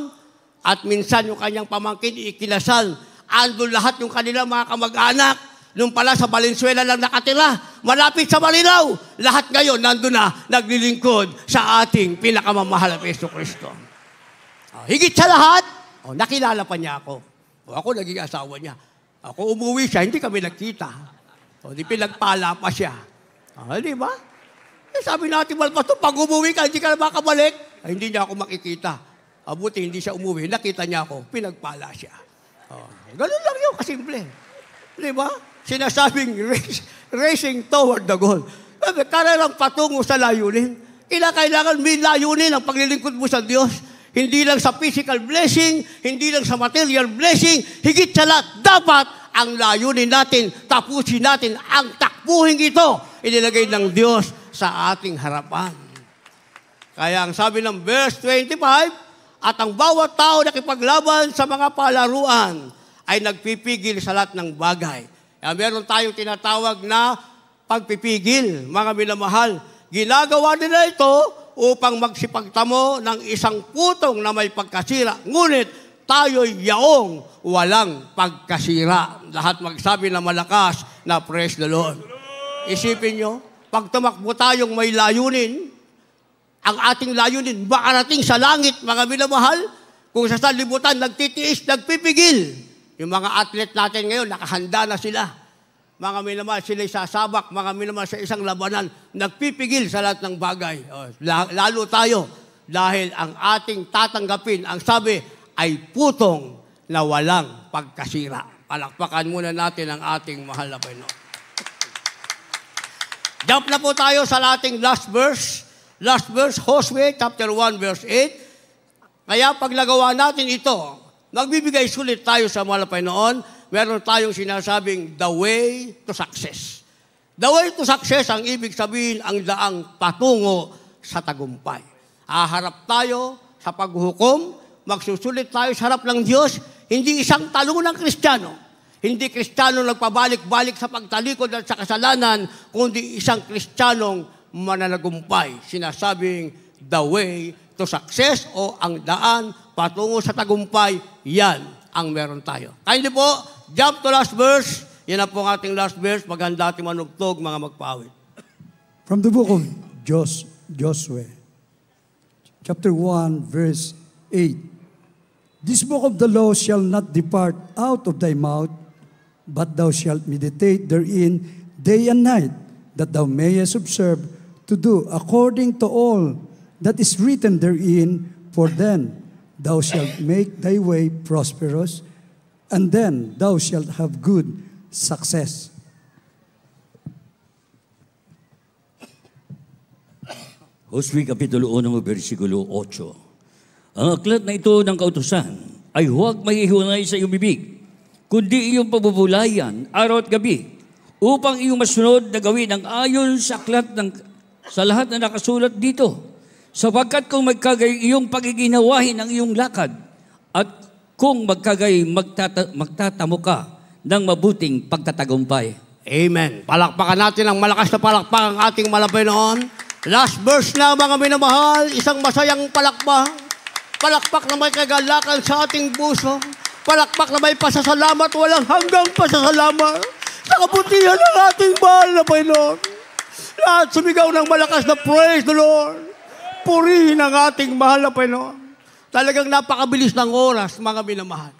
At minsan yung kanyang pamangkin, ikinasal. Andun lahat yung kanilang mga kamag-anak. Nung pala sa Valenzuela lang nakatira, malapit sa Malinaw. Lahat ngayon, nandun na, naglilingkod sa ating pinakamamahal na Jesucristo. Higit sa lahat, nakilala pa niya ako. Ako naging asawa niya. Ako umuwi siya, hindi kami nagkita. Di pinagpala pa siya. Di ba? Sabi natin, Pastor, pag umuwi ka, hindi ka na makabalik. Hindi niya ako makikita. Abuti, hindi siya umuwi. Nakita niya ako, pinagpala siya. Ganun lang yun, kasimple. Di ba? Sinasabing racing toward the goal. Karerang patungo sa layunin. Kailangan may layunin ang paglilingkod mo sa Diyos. Hindi lang sa physical blessing, hindi lang sa material blessing, higit sa lahat, dapat ang layunin natin, tapusin natin ang takbuhin ito, inilagay ng Diyos sa ating harapan. Kaya ang sabi ng verse 25, at ang bawat tao na nakipaglaban sa mga palaruan ay nagpipigil sa lahat ng bagay. Kaya meron tayong tinatawag na pagpipigil, mga minamahal. ginagawa nila ito upang magsipagtamo ng isang putong na may pagkasira. Ngunit tayo'y yaong walang pagkasira. Lahat magsabi na malakas na praise the Lord. Isipin nyo, pag tumakbo tayong may layunin, ang ating layunin, makarating sa langit, mga minamahal, kung sa sanlibutan, nagtitiis, nagpipigil. Yung mga athlete natin ngayon, nakahanda na sila. Mga minamahal, sila'y sasabak, mga minamahal sa isang labanan, nagpipigil sa lahat ng bagay. Lalo tayo, dahil ang ating tatanggapin, ang sabi, ay putong na walang pagkasira. Palakpakan muna natin ang ating mahal na Panginoon. Jump na po tayo sa ating last verse. Last verse, Hosea chapter 1, verse 8. Kaya pag nagawa natin ito, magbibigay sulit tayo sa mahal na Panginoon. Meron tayong sinasabing the way to success. The way to success, ang ibig sabihin, ang daang patungo sa tagumpay. Haharap tayo sa paghukom, magsusulit tayo sa harap ng Diyos, hindi isang talong ng Kristiyano. Hindi Kristiyano nagpabalik-balik sa pagtalikod at sa kasalanan, kundi isang Kristiyanong mananagumpay. Sinasabing the way to success o ang daan patungo sa tagumpay, yan ang meron tayo. Kaya hindi po, jump to last verse. Yan na po ang ating last verse. Maganda ating manugtog, mga magpawit. From the book of Joshua, chapter 1, verse 8. This book of the law shall not depart out of thy mouth, but thou shalt meditate therein day and night, that thou mayest observe to do according to all that is written therein, for then thou shalt make thy way prosperous, and then thou shalt have good success. Hosea Kapitulo 1, versikulo 8. Ang aklat na ito ng kautusan ay huwag mahihiwalay sa iyong bibig, kundi iyong pabubulayan araw at gabi, upang iyong masunod na gawin ang ayon sa aklat sa lahat na nakasulat dito. Sapagkat kung magkagay iyong pagiginawahin ang iyong lakad, at kung magkagay magtatamo ka ng mabuting pagtatagumpay. Amen. Palakpakan natin ang malakas na palakpak ang ating malapay noon. Last verse na, mga minamahal, isang masayang palakpak. Palakpak na may kagalakan sa ating puso. Palakpak na may pasasalamat, walang hanggang pasasalamat sa kabutihan ng ating mahal na Panginoon. Lahat sumigaw ng malakas na praise the Lord. Purihin ang ating mahal na Panginoon. Talagang napakabilis ng oras, mga minamahal.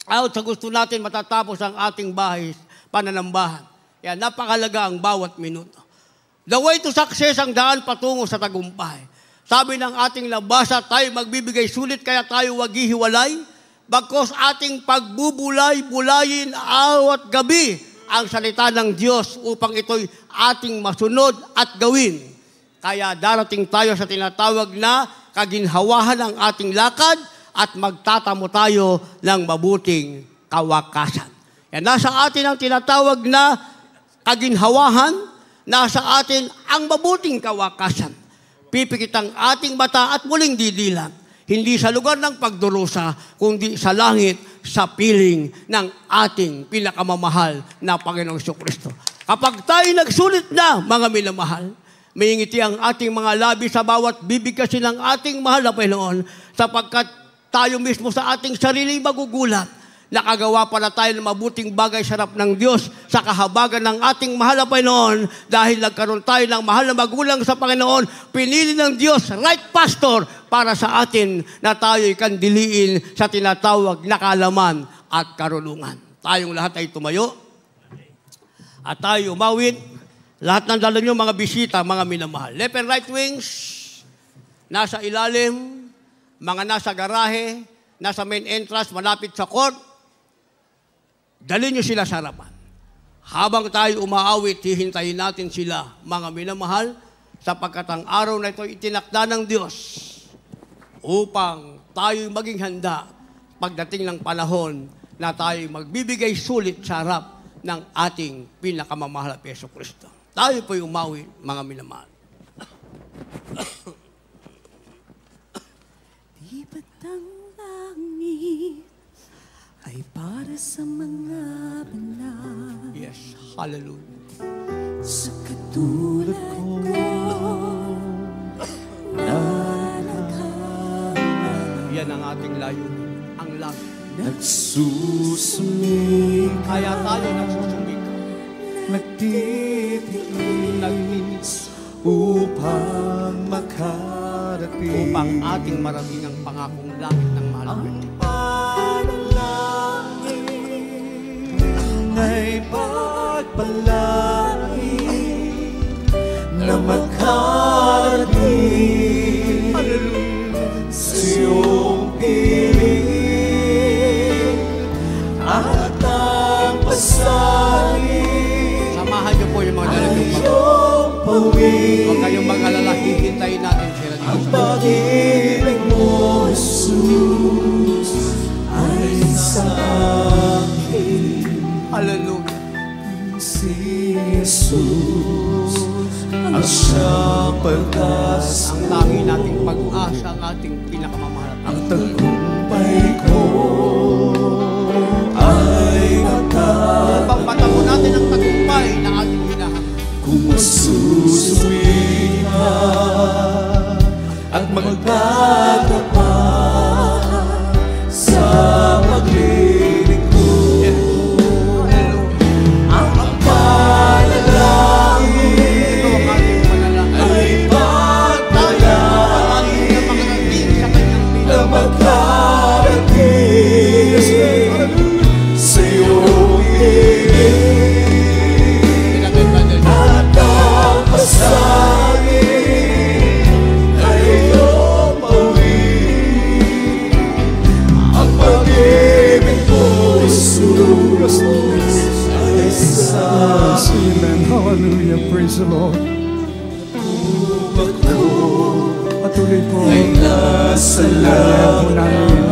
At sa gusto natin matatapos ang ating bahay, pananambahan. Yan, napakalaga ang bawat minuto. The way to success, ang daan patungo sa tagumpay. Sabi ng ating nabasa, tayo magbibigay sulit, kaya tayo wag hihiwalay. Bagkos ating pagbubulay-bulayin awat gabi ang salita ng Diyos upang ito'y ating masunod at gawin. Kaya darating tayo sa tinatawag na kaginhawahan ng ating lakad at magtatamo tayo ng mabuting kawakasan. Yan, nasa atin ang tinatawag na kaginhawahan, nasa atin ang mabuting kawakasan. Pipikit ang ating mata at muling didilang. Hindi sa lugar ng pagdurusa, kundi sa langit, sa piling ng ating pinakamamahal na Panginoong Jesucristo. Kapag tayo nagsulit na, mga minamahal, may ngiti ang ating mga labi sa bawat bibig kasi ng ating mahal na Panginoon, sapagkat tayo mismo sa ating sariling magugulat, nakagawa pala tayo ng mabuting bagay sa harap ng Diyos sa kahabagan ng ating mahal na Panginoon dahil nagkaroon tayo ng mahal na magulang sa Panginoon, pinili ng Diyos, right pastor, para sa atin na tayo'y kandiliin sa tinatawag na kaalaman at karunungan. Tayong lahat ay tumayo at tayo umawit. Lahat ng dala nyo, mga bisita, mga minamahal. Left and right wings, nasa ilalim, mga nasa garahe, nasa main entrance, malapit sa court. Dali nyo sila sa harapan. Habang tayo umaawit, hihintayin natin sila, mga minamahal, sapagkat ang araw na ito itinakda ng Diyos upang tayo maging handa pagdating ng panahon na tayo magbibigay sulit sa harap ng ating pinakamamahal na Yesu Kristo. Tayo po'y umawi, mga minamahal. Di ba't ang langit ay para sa mga banal? Yes, hallelujah. Sa katulad ko ang ating layunin, ang langit. Nagsusumikap, Kaya tayo nagsusumikap, nagtitiis upang makarating. upang ating marating ang pangakong langit ng mahal na Diyos. Ay pagpalain na makarating sa iyong piling at ang pasanin. Samahan niyo po yung mga dalagang mga. Iyong pawin Huwag kayong mag-alala, hihintayin natin sila dito ang sa pag-ibig mo, Jesus, ay sa akin. Hallelujah. Si Jesus ang siyang pag-asa, Ang tangi nating pag-asa, ang ating pinakamamahal. ang tagumpay ko ay natat. Upang matamo natin ang tagumpay na ating hinahanap. Kung masusuwi ka at magtatapat sa paglilingkod, ang panalangin Ito ang ating panalangin. ay pagpalain Na makarating sa kanyang na bilang. makarating sa iyong ibig. At ang pasanin ay iyong pawin. Ang pag-ibig ko, Jesus, ay sa Amen. Hallelujah. Praise the Lord. ako Patuloy po. ay nasa Kaya po langit. namin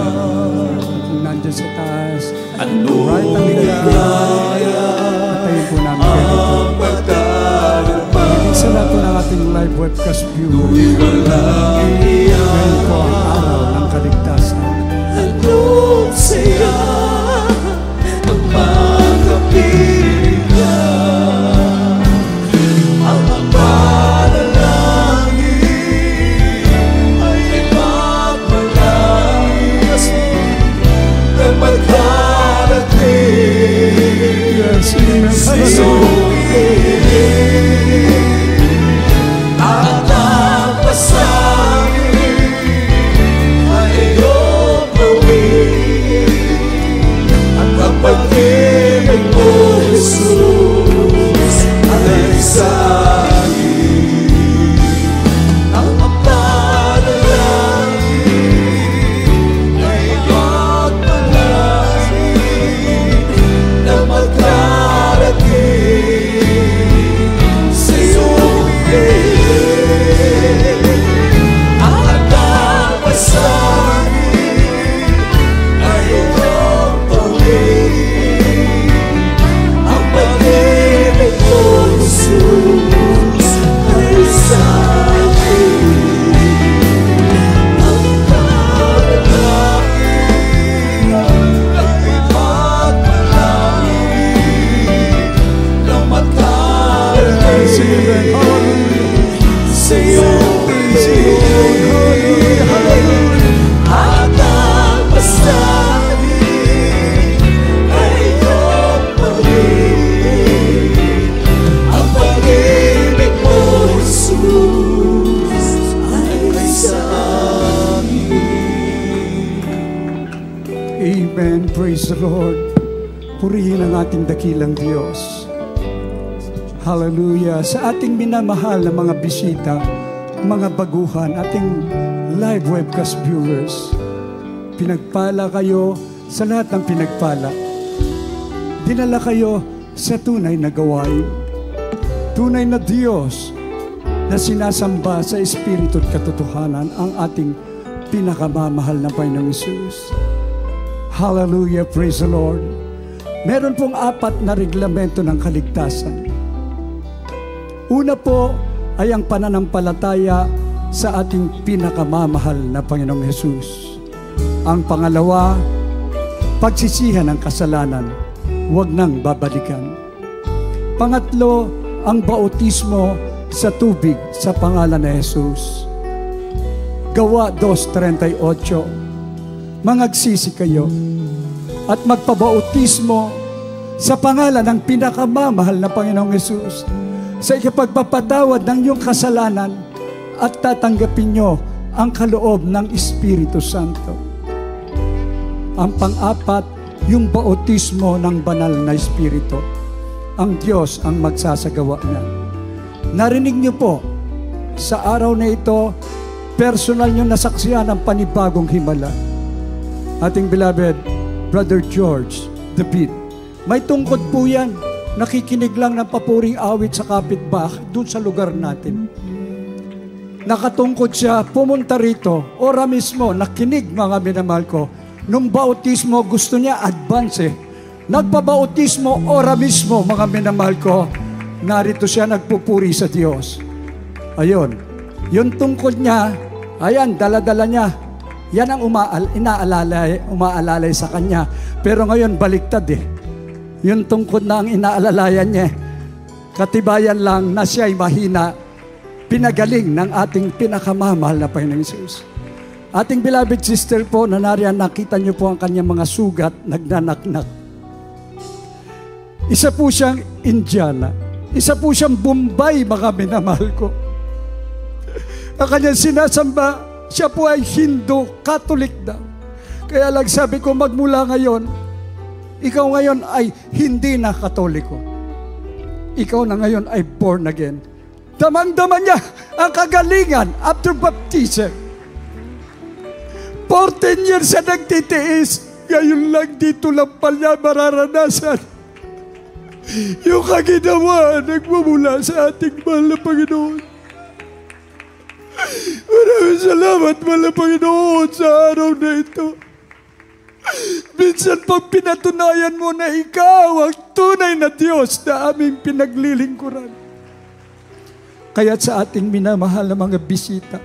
kung nandiyan sa taas. Ano Right ang ligaya Patayin po namin kayo dito. ang pagdarama, Isa na po ng ating live webcast viewer. walang iyan. Ngayon po ang araw ng kaligtasan. Anong saya ang magkapiling ka, ang panalangin ay magmalangis na magkarating Yes, amen. sa iyong ibig. At ang pasanin ay iyong gawin. At ang pag-ibig mo, Jesus, ay sa akin. Ang panalangin ay magmalangin na magkarating sa iyong ibig. At ang pasanin ay iyong pawin. Ang pag-ibig mo, Jesus, ay sa akin. Ang panalangin ay magmalangin na magkarating sa iyong ibig. At ang pasanin ay iyong pawin. Ang pag-ibig mo, Jesus, ay sa amin. Amen. Praise the Lord. Purihin ang ating dakilang Diyos. Hallelujah. Sa ating minamahal na mga bisita, mga baguhan, ating live webcast viewers, pinagpala kayo sa lahat ng pinagpala. Dinala kayo sa tunay na gawain. Tunay na Diyos na sinasamba sa Espiritu at katotohanan ang ating pinakamamahal na Panginoong Hesus. Hallelujah, praise the Lord. Meron pong 4 na reglamento ng kaligtasan. Una po ay ang pananampalataya sa ating pinakamamahal na Panginoong Hesus. Ang pangalawa, pagsisihan ng kasalanan, huwag nang babalikan. Pangatlo, ang bautismo sa tubig sa pangalan ni Jesus. Gawa 2:38. mangagsisi kayo at magpabautismo sa pangalan ng pinakamamahal na Panginoong Hesus sa ikapagpapatawad ng iyong kasalanan at tatanggapin nyo ang kaloob ng Espiritu Santo. Ang pang-apat, yung bautismo ng banal na Espiritu. Ang Diyos ang magsasagawa niyan. Narinig niyo po, sa araw na ito, personal nyo nasaksihan ang panibagong himala. Ating beloved Brother George David, may tungkod po yan. Nakikinig lang ng papuring awit sa kapitbahay doon sa lugar natin. Nakatungkod siya, pumunta rito, ora mismo, nakinig mga minamahal ko. Nung bautismo, gusto niya advance eh. Nagpabautismo, ora mismo mga minamahal ko. Narito siya nagpupuri sa Diyos. Ayun, yung tungkod niya, ayan, dala-dala niya. Yan ang umaalalay sa kanya. Pero ngayon, baliktad eh. Yung tungkod na ang inaalalayan niya, katibayan lang na siya ay mahina, pinagaling ng ating pinakamamahal na Panginoong Hesus. Ating beloved sister po, na nariyan, nakita niyo po ang kanyang mga sugat, nagnanaknak. Isa po siyang Indiana. Isa po siyang Bombay, mga minamahal ko. Ang kanyang sinasamba, siya po ay Hindu, Catholic daw. Kaya lang sabi ko, magmula ngayon, ikaw ngayon ay hindi na Katoliko. Ikaw na ngayon ay born again. Damang-dama niya ang kagalingan after baptism. 14 years siya nagtitiis. Ngayon lang dito lang pala mararanasan yung kaginawa nagmumula sa ating mahal na Panginoon. Maraming salamat, mahal na Panginoon, sa araw na ito. Minsan pag pinatunayan mo na ikaw ang tunay na Diyos na aming pinaglilingkuran. Kaya sa ating minamahal na mga bisita,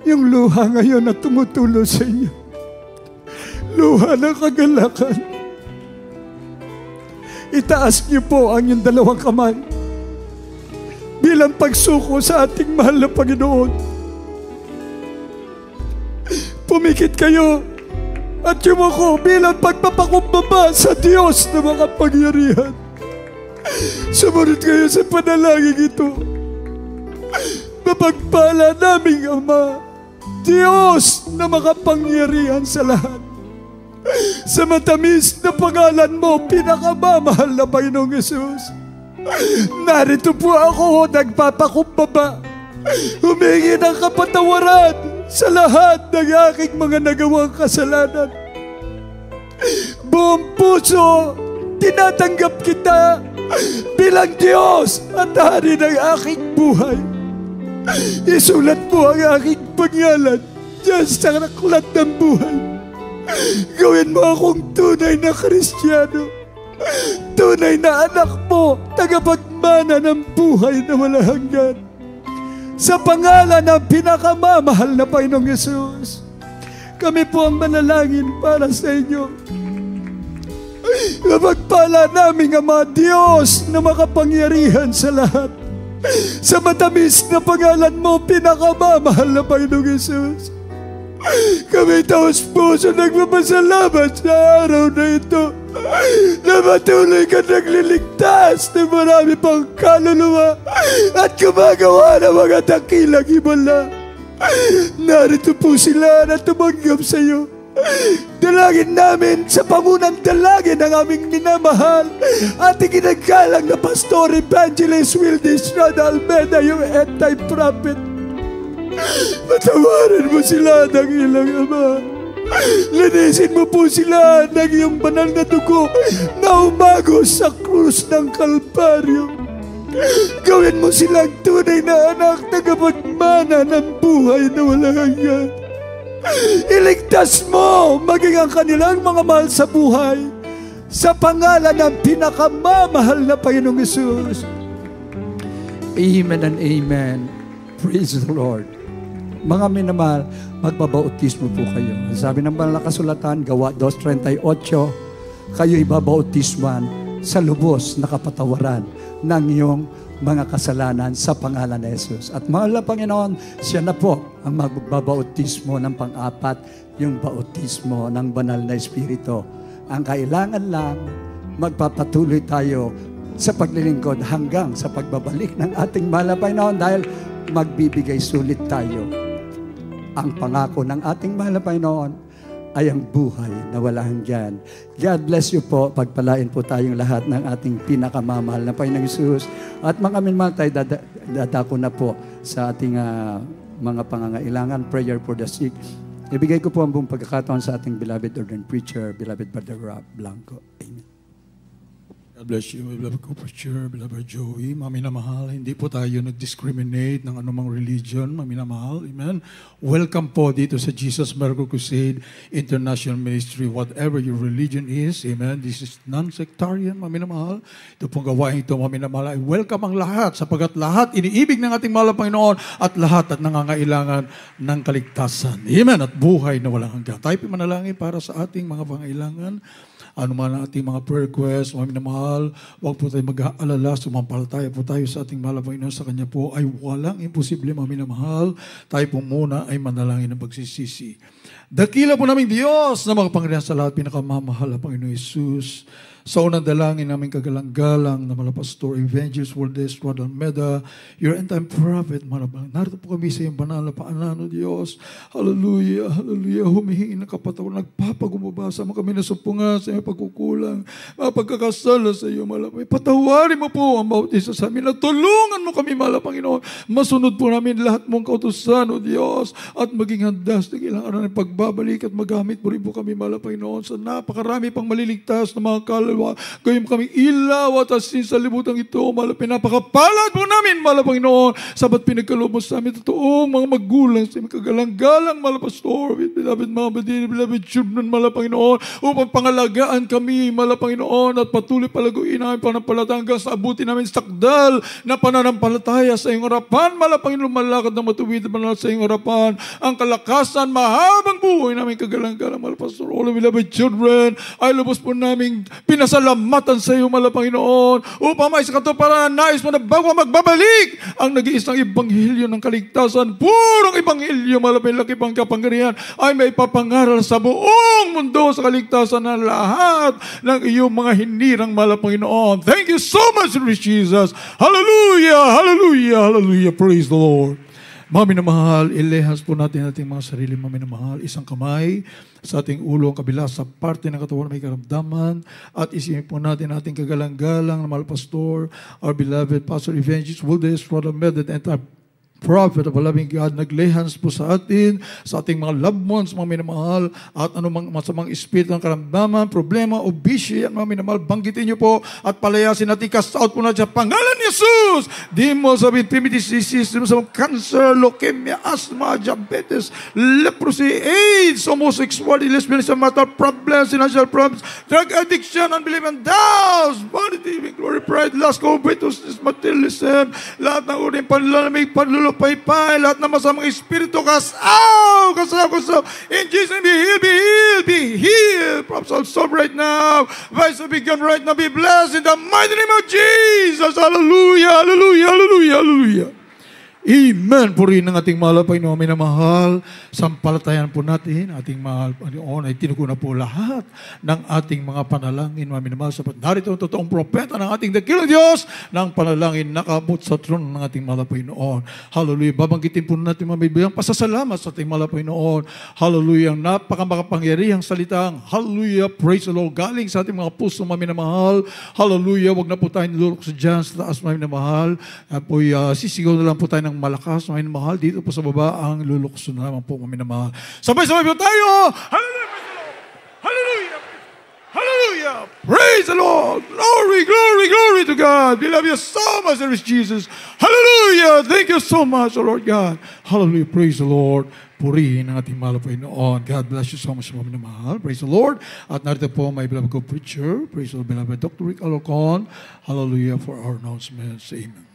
yung luha ngayon na tumutulo sa inyo, luha ng kagalakan. Itaas niyo po ang inyong dalawang kamay bilang pagsuko sa ating mahal na Panginoon. Pumikit kayo at yumuko bilang pagpapakumbaba sa Diyos na makapangyarihan. Sumunod kayo sa panalangin ito. Mapagpala naming Ama, Diyos na makapangyarihan sa lahat. Sa matamis na pangalan mo, pinakamamahal na Panginoong Hesus, narito po ako, nagpapakumbaba, humingi ng kapatawaran sa lahat ng aking mga nagawang kasalanan. Buong puso, tinatanggap kita bilang Diyos at Hari ng aking buhay. Isulat mo ang aking pangalan diyan sa aklat ng buhay. Gawin mo akong tunay na Kristiyano, tunay na anak mo, tagapagmana ng buhay na walang hanggan. Sa pangalan ng pinakamamahal na Panginoong Hesus, kami po ang manalangin para sa inyo. Mapagpala naming Ama, Diyos na makapangyarihan sa lahat. Sa matamis na pangalan mo, pinakamamahal na Panginoong Hesus, kami taos puso nagpapasalamat sa araw na ito na patuloy ka nagliligtas ng marami pang kaluluwa at gumagawa ng mga dakilang himala. Narito po sila na tumanggap sa iyo. Dalangin namin sa pangunang dalangin ng aming minamahal at iginagalang na Pastor Evangelist Wildy Estrada Almeida, yung anti-prophet. Patawarin mo sila ng ilang Ama. Linisin mo po sila ng iyong banal na dugo na umagos sa krus ng Kalbaryo. Gawin mo silang tunay na anak, tagapagmana ng buhay na walang hanggan. Iligtas mo maging ang kanilang mga mahal sa buhay sa pangalan ng pinakamamahal na Panginoong Hesus. Amen and amen. Praise the Lord. Mga minamahal, magbabautismo po kayo. Sabi ng banal na kasulatan, Gawa 2:38, kayo ibabautisman sa lubos na kapatawaran ng iyong mga kasalanan sa pangalan ni Jesus. At mahal na Panginoon, siya na po ang magbabautismo ng pang-apat, yung bautismo ng banal na Espiritu. Ang kailangan lang, magpapatuloy tayo sa paglilingkod hanggang sa pagbabalik ng ating mahal na Panginoon dahil magbibigay sulit tayo. Ang pangako ng ating mahal na Panginoon ay ang buhay na walang hanggan. God bless you po. Pagpalain po tayong lahat ng ating pinakamamahal na Panginoong Hesus. At mga minmahal tayo, dadako na po sa ating mga pangangailangan, prayer for the sick. Ibigay ko po ang buong pagkakataon sa ating beloved ordained preacher, beloved Brother Rob Blanco. Amen. God bless you, beloved co-preacher, beloved Joey. Mami na mahal, hindi po tayo nag-discriminate ng anumang religion. Mami na mahal, amen. Welcome po dito sa Jesus Miracle Crusade International Ministry. Whatever your religion is, amen. This is non-sectarian, mami na mahal. Ito pong gawain ito, mami na mahal. I welcome ang lahat, sapagat lahat iniibig ng ating mahal na Panginoon at lahat at nangangailangan ng kaligtasan. Amen. At buhay na walang hanggan. Tayo manalangin para sa ating mga pangailangan. Ano man ang ating mga prayer requests, mami na mahal, huwag po tayo mag-aalala, sumampalataya po tayo sa ating mahal na Panginoon. Sa Kanya po ay walang imposible, mami na mahal. Tayo po muna ay manalangin ng pagsisisi. Dakila po namin Diyos na makapangyarihan sa lahat, pinakamamahal na Panginoon Hesus. Sa unang dalangin namin kagalang-galang na mga pastor, evangelist, Waldes, Rod Almeda, your end-time prophet, marabang. Narito po kami sa iyong banal na paanan, Diyos. Hallelujah, hallelujah. Humihingi ng kapatawaran, nagpapagumabasa mo kami na supungan sa iyong pagkukulang, mga pagkakasala sa iyo, malapay. Patawarin mo po ang bawat isa sa amin. Tulungan mo kami, mahal na Panginoon. Masunod po namin lahat mong kautusan, O Diyos, at maging handa sa ilang araw ng pagbabalik at magamit mo rin po kami, mahal na Panginoon, sa napakarami pang maliligtas na mga kaluluwa. Gawin mo kaming ilaw at asin sa libutan ito. Mahal, pinapakapalad mo namin, mahal Panginoon. Sabat pinagkaloob mo sa amin, totoong mga magulang sa aming kagalang-galang, mahal Pastor, beloved mga badini, beloved children, mahal Panginoon, upang pangalagaan kami, mahal Panginoon, at patuloy palaguin namin panampalataya hanggang sa abutin namin sakdal na pananampalataya sa iyong harapan, mahal Panginoon, malakad na matuwid sa iyong harapan, ang kalakasan, mahabang buhay namin kagalang-galang, mahal Pastor, all beloved children, ay lubos po namin pinasalamatan sa iyo, mahal Panginoon, upang may sakatuparan na nais mo na bago magbabalik ang nag-iisang ibanghilyo ng kaligtasan, purong ibanghilyo, mahal Panginoon, laki pang kapangyarihan, ay may papangaral sa buong mundo sa kaligtasan ng lahat ng iyong mga hinirang, mahal Panginoon. Thank you so much, Lord Jesus. Hallelujah, hallelujah, hallelujah. Praise the Lord. Mami na mahal, ilehas po natin ating mga sarili, mami na mahal. Isang kamay sa ating ulo, ang kabila sa parte ng katawan na may karamdaman. At isipin po natin ating kagalang-galang na mahal Pastor, our beloved Pastor Evangelist Waldes, Rod Almeda, and our prophet of a loving God, naglehans po sa atin, sa ating mga loved ones, mga minamahal, at anumang masamang espiritu ng karamdaman, problema, obesity, at mga minamahal, banggitin niyo po at palayasin natin, cast out po natin sa pangalan ni Jesus. Di mo sabihin, primitive disease, sa cancer, leukemia, asthma, diabetes, leprosy, AIDS, homosexuality, lesbianism, marital problems, financial problems, drug addiction, unbelief and doubts, body thieving, glory, pride, lust, covetousness, materialism, lahat ng uring panlalamig, panlulupaypay, lahat ng masamang espiritu, kasaw. In Jesus' name, be healed, be healed, be healed. Problems solved right now. Vice begun right now. Be blessed in the mighty name of Jesus. Hallelujah, hallelujah, hallelujah, hallelujah. Amen. Purihin ng ating mahal na Panginoon, minamahal. Sampalatayan po natin, ating mahal Panginoon, ay tinukuna po lahat ng ating mga panalangin, mga minamahal. Sapat narito ang totoong propeta ng ating dakilang Diyos ng panalangin nakabot sa trono ng ating mahal na Panginoon. Hallelujah. Babanggitin po natin mga bibigyan pasasalamat sa ating mahal na Panginoon. Hallelujah. Ang napakamakapangyarihang salitang hallelujah. Praise the Lord. Galing sa ating mga puso, mga minamahal. Hallelujah. Huwag na po tayo nilulok sa dyan sa taas, mga minamahal. At po sisigaw na lang po tayo ng malakas, mga minamahal. Dito po sa baba, ang lulukso na naman po, mga minamahal. Sabay-sabay po tayo! Hallelujah! Hallelujah! Hallelujah! Praise the Lord! Glory, glory, glory to God! We love you so much, there is Jesus. Hallelujah! Thank you so much, O Lord God. Hallelujah! Praise the Lord. Purihin ang ating mahal na Panginoon. God bless you so much, mga minamahal. Praise the Lord. At narito po, my beloved co-preacher. Praise the Lord, beloved Dr. Rick Alocon. Hallelujah for our announcements. Amen.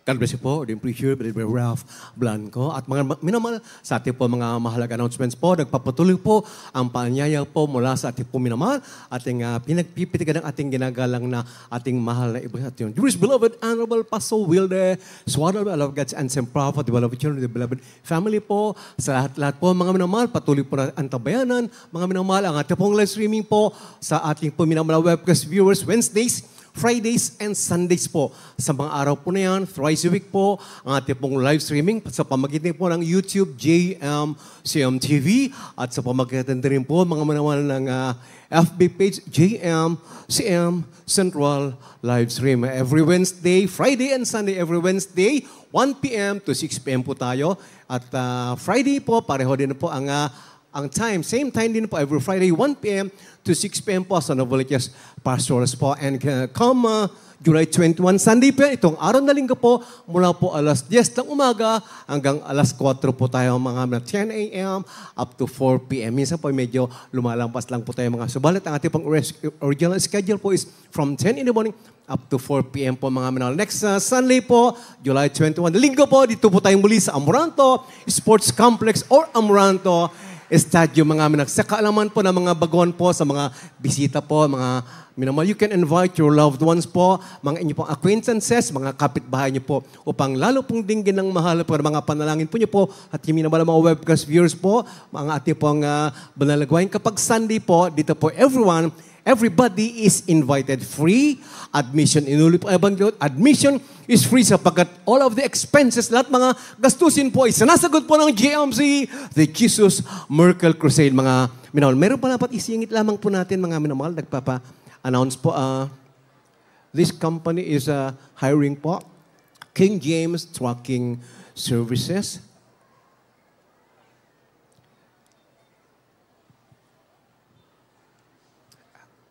God bless you po, din preacher, Brother Ralph Blanco. At mga minamahal, sa ating po mga mahalaga announcements po, nagpapatuloy po ang paanyaya po mula sa ating po minamahal, ating pinagpipitigan ng ating ginagalang na ating mahal na iba. Dearest beloved, Honorable Pastor Wilde, Swadal, beloved God's and prophet, the beloved children, the beloved family po, sa lahat po mga minamahal, patuloy po na antabayanan, mga minamahal, ang ating pong live streaming po sa ating po minamahal webcast viewers, Wednesdays, Fridays and Sundays po. Sa mga araw po na yan, thrice a week po, ang ating pong live streaming sa pamagitan po ng YouTube, JM TV, at sa pamagitan din po mga manawan ng FB page, JM CM Central Live Stream. Every Wednesday, Friday and Sunday, every Wednesday, 1 p.m. to 6 p.m. po tayo. At Friday po, pareho din po ang time, same time din po, every Friday, 1 p.m. to 6 p.m. po sa Novaliches Pastors po. And come July 21, Sunday po, itong araw na linggo po, mula po alas 10 ng umaga hanggang alas 4 po tayo mga 10 a.m. up to 4 p.m. Minsan po medyo lumalampas lang po tayo mga subalit. Ang ating pong original schedule po is from 10 in the morning up to 4 p.m. po mga minal. Next Sunday po, July 21, linggo po, dito po tayo muli sa Amoranto Sports Complex or Amoranto Stadium, mga minal. Sa kaalaman po ng mga baguhan po, sa mga bisita po, mga minamahal, you can invite your loved ones po, mga inyo pong acquaintances, mga kapitbahay niyo po, upang lalo pong dinggin ng mahal po, mga panalangin po niyo po, at yung minamahal mga webcast viewers po, mga ating pong banalagwain. Kapag Sunday po, dito po everybody is invited. Free admission. Inulit po admission is free sapagkat all of the expenses, lahat mga gastusin po ay sinasagot po ng GMC, the Jesus Miracle Crusade, mga minamahal. Meron pa dapat isingit lamang po natin, mga minamahal, nagpapa-announce po, this company is hiring po King James Trucking Services.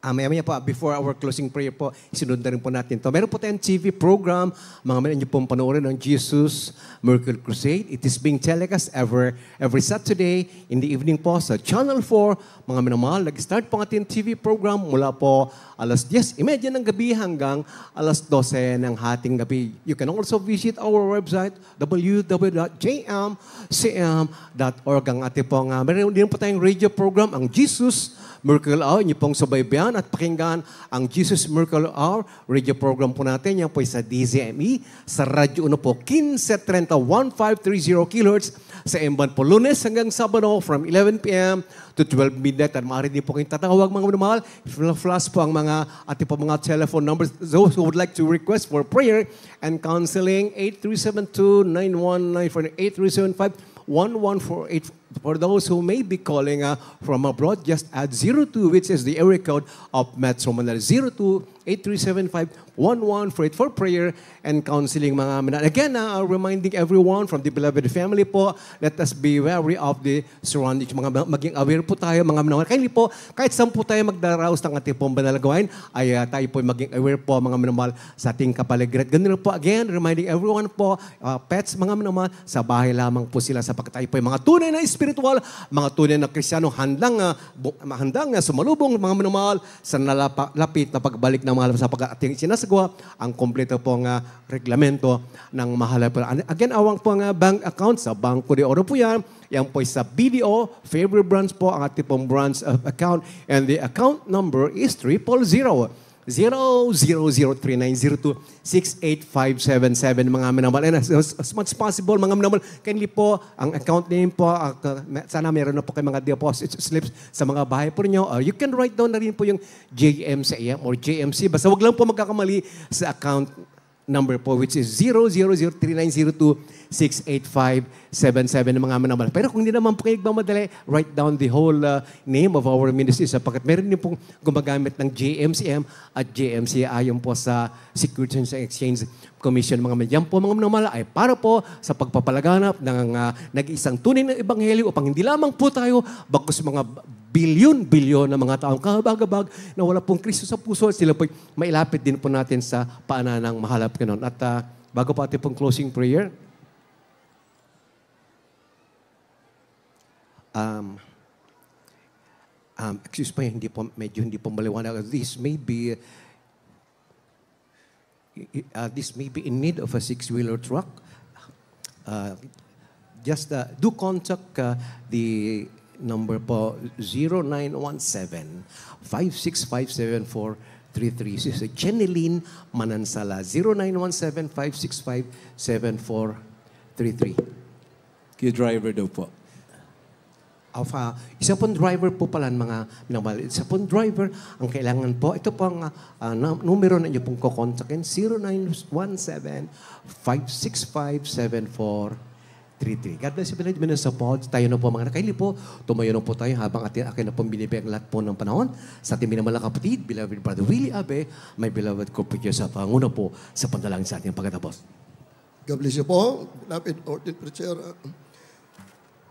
Maya-maya po, before our closing prayer po, isinunod na rin po natin to. Meron po tayong TV program, mga meron niyo pong panoorin ng Jesus Miracle Crusade. It is being telecast every Saturday in the evening po sa Channel 4. Mga minamahal, nag-start po ang ating TV program mula po alas 10:30 ng gabi hanggang alas 12 ng hating gabi. You can also visit our website, www.jmcm.org. Ang ating pong, meron din po tayong radio program, ang Jesus Miracle Hour. Inyo pong subaybayan at pakinggan ang Jesus Miracle Hour radio program po natin. Yan po ay sa DZME, sa Radyo 1 po, 1530 1530 kHz sa Emban po. Lunes hanggang Sabado from 11 p.m. to 12 midnight. At maaari din po kayong tatawag mga minamahal. Flash po ang mga ating po mga telephone numbers. Those who would like to request for prayer and counseling, 8372-9194, 8375-1148. For those who may be calling from abroad, just add 02, which is the area code of Metro Manila. 02-8375-1148 for prayer and counseling, mga minamahal. Again, reminding everyone from the beloved family po, let us be wary of the surroundings. Maging aware po tayo, mga minamahal. Kaya po, kahit saan po tayo magdaraos ng ating pong banalagawain, ay tayo po maging aware po, mga minamahal, sa ating kapaligiran. Ganun po, again, reminding everyone po, pets, mga minamahal, sa bahay lamang po sila sapagkat tayo po mga tunay na spiritual, mga tunay na Kristiyano, handang sumalubong, mga minamahal, sa nalapit na pagbalik ng mahal sapagkat ating sinasagawa ang kompleto pong reglamento ng mahal. Again, awang po ang bank account sa Bangko de Oro po yan. Yan po sa BDO, favorite branch po ang ating pong branch of account. And the account number is 000-3902-68577, mga minamahal. And as much as possible, mga minamahal, kindly po, ang account name po, sana meron na po kayo mga deposit slips sa mga bahay po ninyo. You can write down na rin po yung JMCM or JMC. Basta wag lang po magkakamali sa account number po, which is 000-3902-68577, mga minamahal. Pero kung hindi naman po kayo nagmamadali, write down the whole name of our ministry sapagkat meron din pong gumagamit ng JMCM at JMC ayon po sa Securities and Exchange Commission, mga minamahal. Yan po, mga minamahal, ay para po sa pagpapalaganap ng nag-iisang tunay na ebanghelyo upang hindi lamang po tayo bagkus mga bilyon-bilyon na mga taong kabag-abag na wala pong Kristo sa puso, sila po mailapit din po natin sa paanan ng mahalap kanon. At bago pa ating pong closing prayer, excuse me, medyo hindi po maliwanag. This may be this may be in need of a six-wheeler truck, just do contact the number po 0917-565-7433. Si Jeneline Manansala, 0917-565-7433. Key driver daw po. Isa pong driver po pala mga minamahal. Isa pong driver, ang kailangan po, ito po ang numero na inyo pong kukontakin, 0917-565-7433. God bless you, beloved ministers of God. Tayo na po mga nakaili po. Tumayo na po tayo habang akin na pong binibigay ang lahat po ng panahon. Sa ating minamahal na kapatid, beloved Brother Willie Abe, my beloved corporate sa panguna po sa panalangin sa ating pagkatapos. God bless you po, beloved ordained preacher,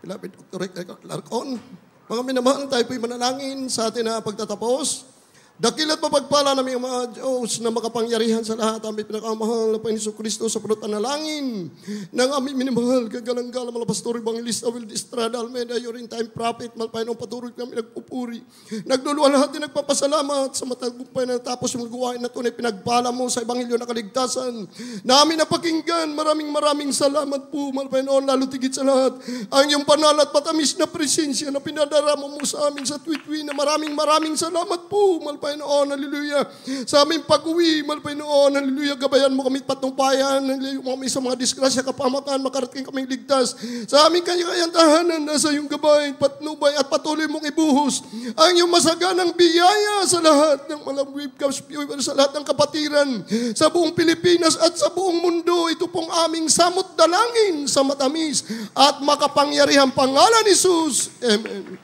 beloved Dr. Rick Larcon. Mga minamahal, tayo po'y manalangin sa atin na pagtatapos. Dakilat mapagpala namin ang mga Diyos na makapangyarihan sa lahat. Aming pinakamahal na Panginoon Jesucristo sa panalangin ng aming minamahal. Kagalang-galang mga pastor, evangelista, Will Estrada, Almeida, Yorin Time Prophet, Malpainong patuloy kami nagpupuri. Nagluluwalhati, nagpapasalamat sa matagumpay na tapos yung gawain na tunay pinagpala mo sa Ebanghelyo na kaligtasan. Namin napakinggan, maraming salamat po, Malpainong, lalo tigit sa lahat. Ang iyong banal at matamis na presensya na pinadarama mo sa amin sa tweet-tweet na maraming salamat po, Malpainong, hallelujah. Sa aming pag-uwi, Malpainong, hallelujah, gabayan mo kami patnumpayan, kami sa mga disgrasya, kapamakan, makarating kaming ligtas. Sa aming kanyang tahanan, nasa iyong gabay, patnubay at patuloy mong ibuhos ang iyong masaganang biyaya sa lahat ng mga webcams, sa lahat ng kapatiran, sa buong Pilipinas at sa buong mundo. Ito pong aming samot dalangin sa matamis at makapangyarihang pangalan ni Jesus. Amen.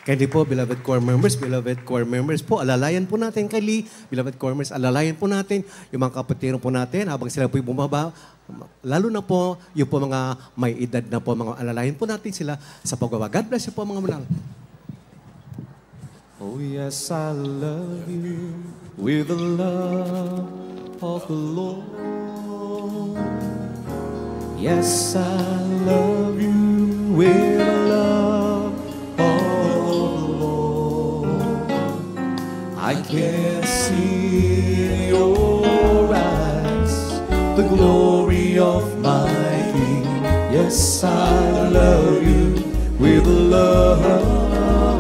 Kaya po, beloved choir members po, alalayan po natin kay Lee, beloved choir members, alalayan po natin yung mga kapatiran po natin habang sila po'y bumaba. Lalo na po, yung po mga may edad na po, mga alalayan po natin sila sa pagbaba. God bless you po mga manal. Oh yes, I love you with the love of the Lord. Yes, I love you with the love of the Lord. I can see in your eyes the glory of my King. Yes, I love you with the love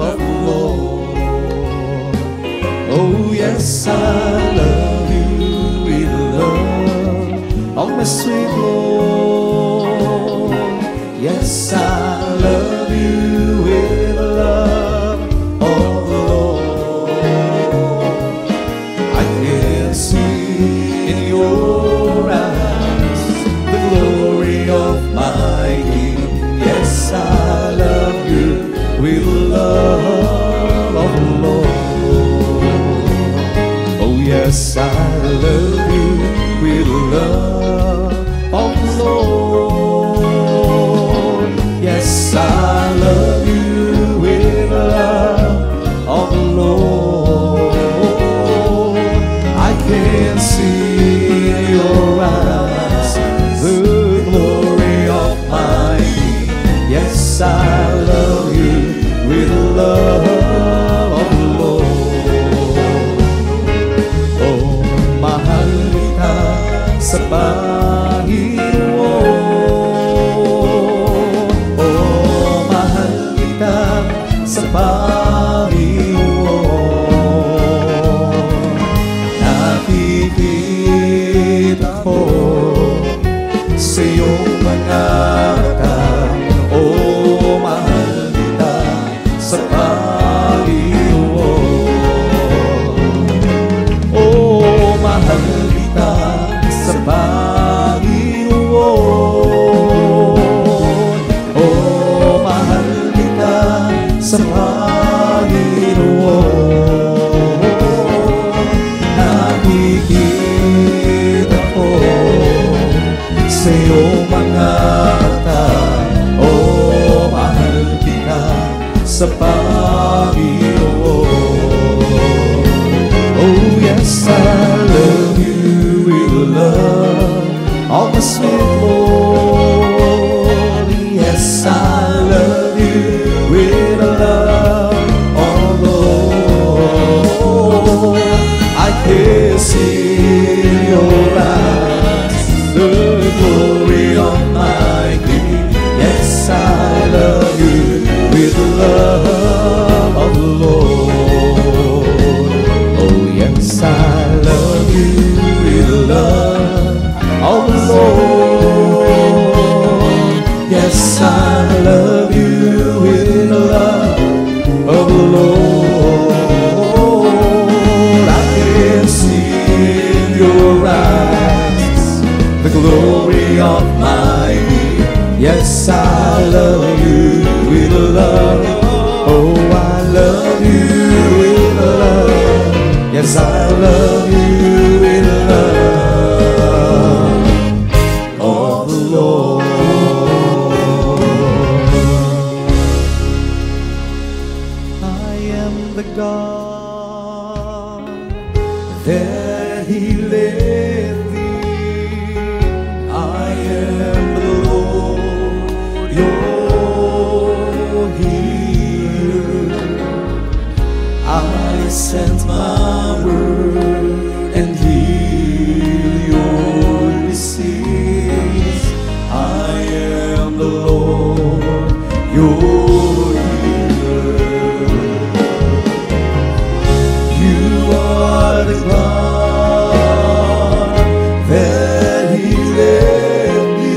of the Lord. Oh yes, I love you with the love of my sweet Lord. Yes, I love you with the love of the Lord. I can see in your eyes the glory of my King. Yes, I love you with the love of the Lord. Yes, I love you with the love of the Lord. Yes, I love you with the love of the Lord. I can see in your eyes the glory of my King. Yes, I love you with the love of the Lord. Mahal kita sa Panginoon. Oh, mahal kita sa Panginoon. Nakikita ko sa iyong mga mata. Oh, mahal kita sa Panginoon. Oh, mahal kita sa Panginoon. Oh, mahal kita sa Panginoon. Nakikita ko sa iyong mga mata. Oh, mahal kita sa Panginoon. Oh yes, I love you with the love of my sweet Lord. Yes, I love you with the love of the Lord. I can see your eyes my need. Yes, I love you with love. Oh, I love you with love. Yes, I love you with love. Oh, the Lord. I am the God that He led thee. I am the Lord, your healer. I sent my word and heal your disease. I am the Lord, your healer. You are the God that He led me.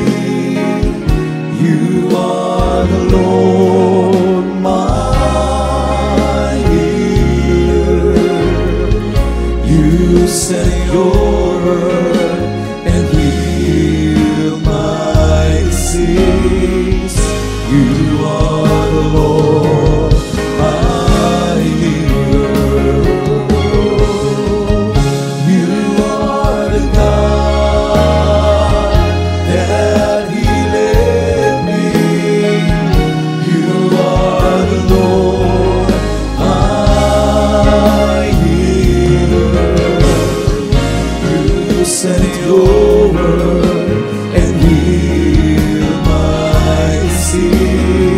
You are the Lord, my healer. You sent your word and healed my disease. You are the Lord, my healer. You are the God that He led me. You are the Lord, my healer. You sent your word and healed my disease.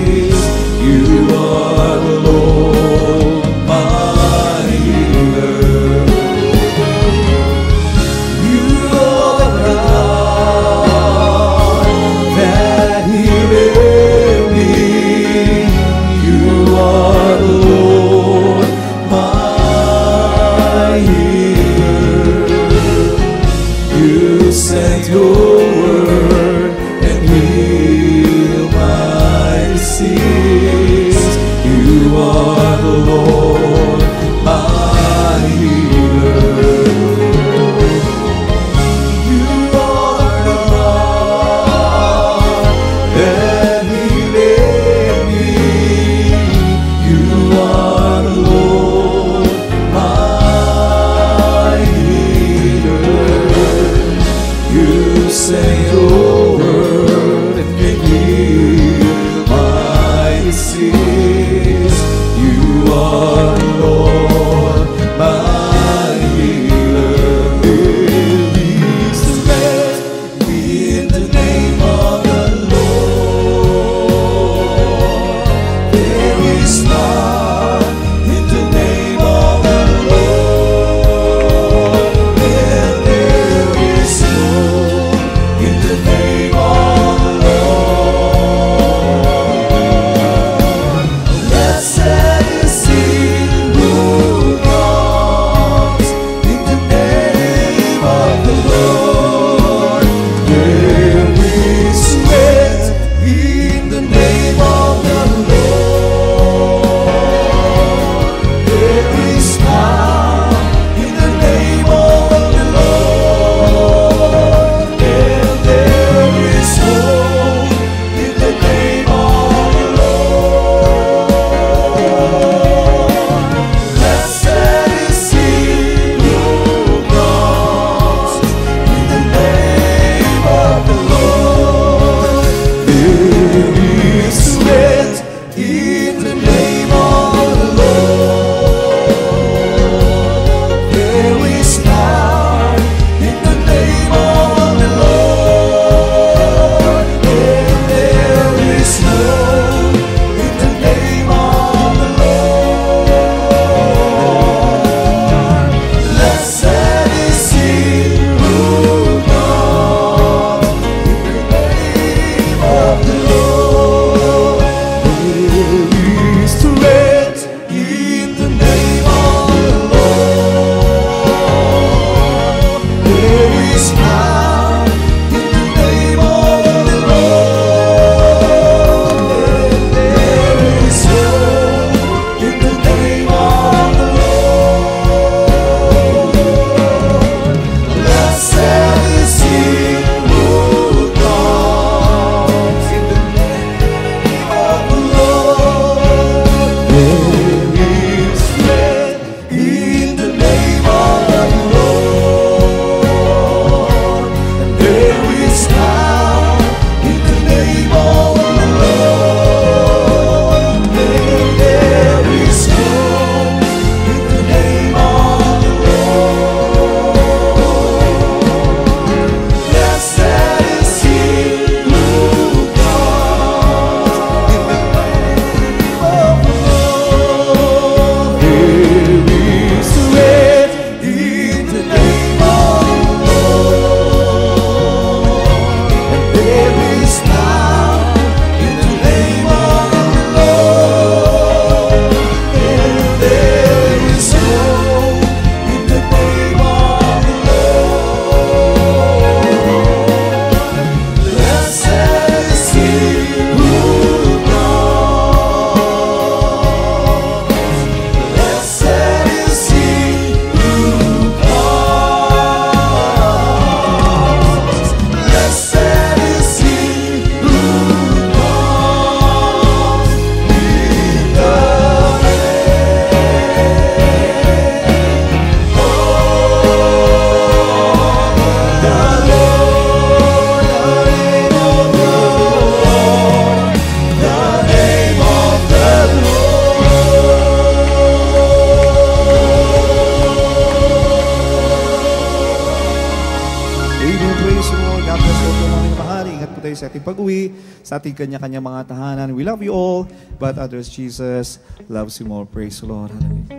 ating pag-uwi sa ating kanya-kanya mga tahanan. We love you all, but others, Jesus loves you more. Praise the Lord. Hallelujah.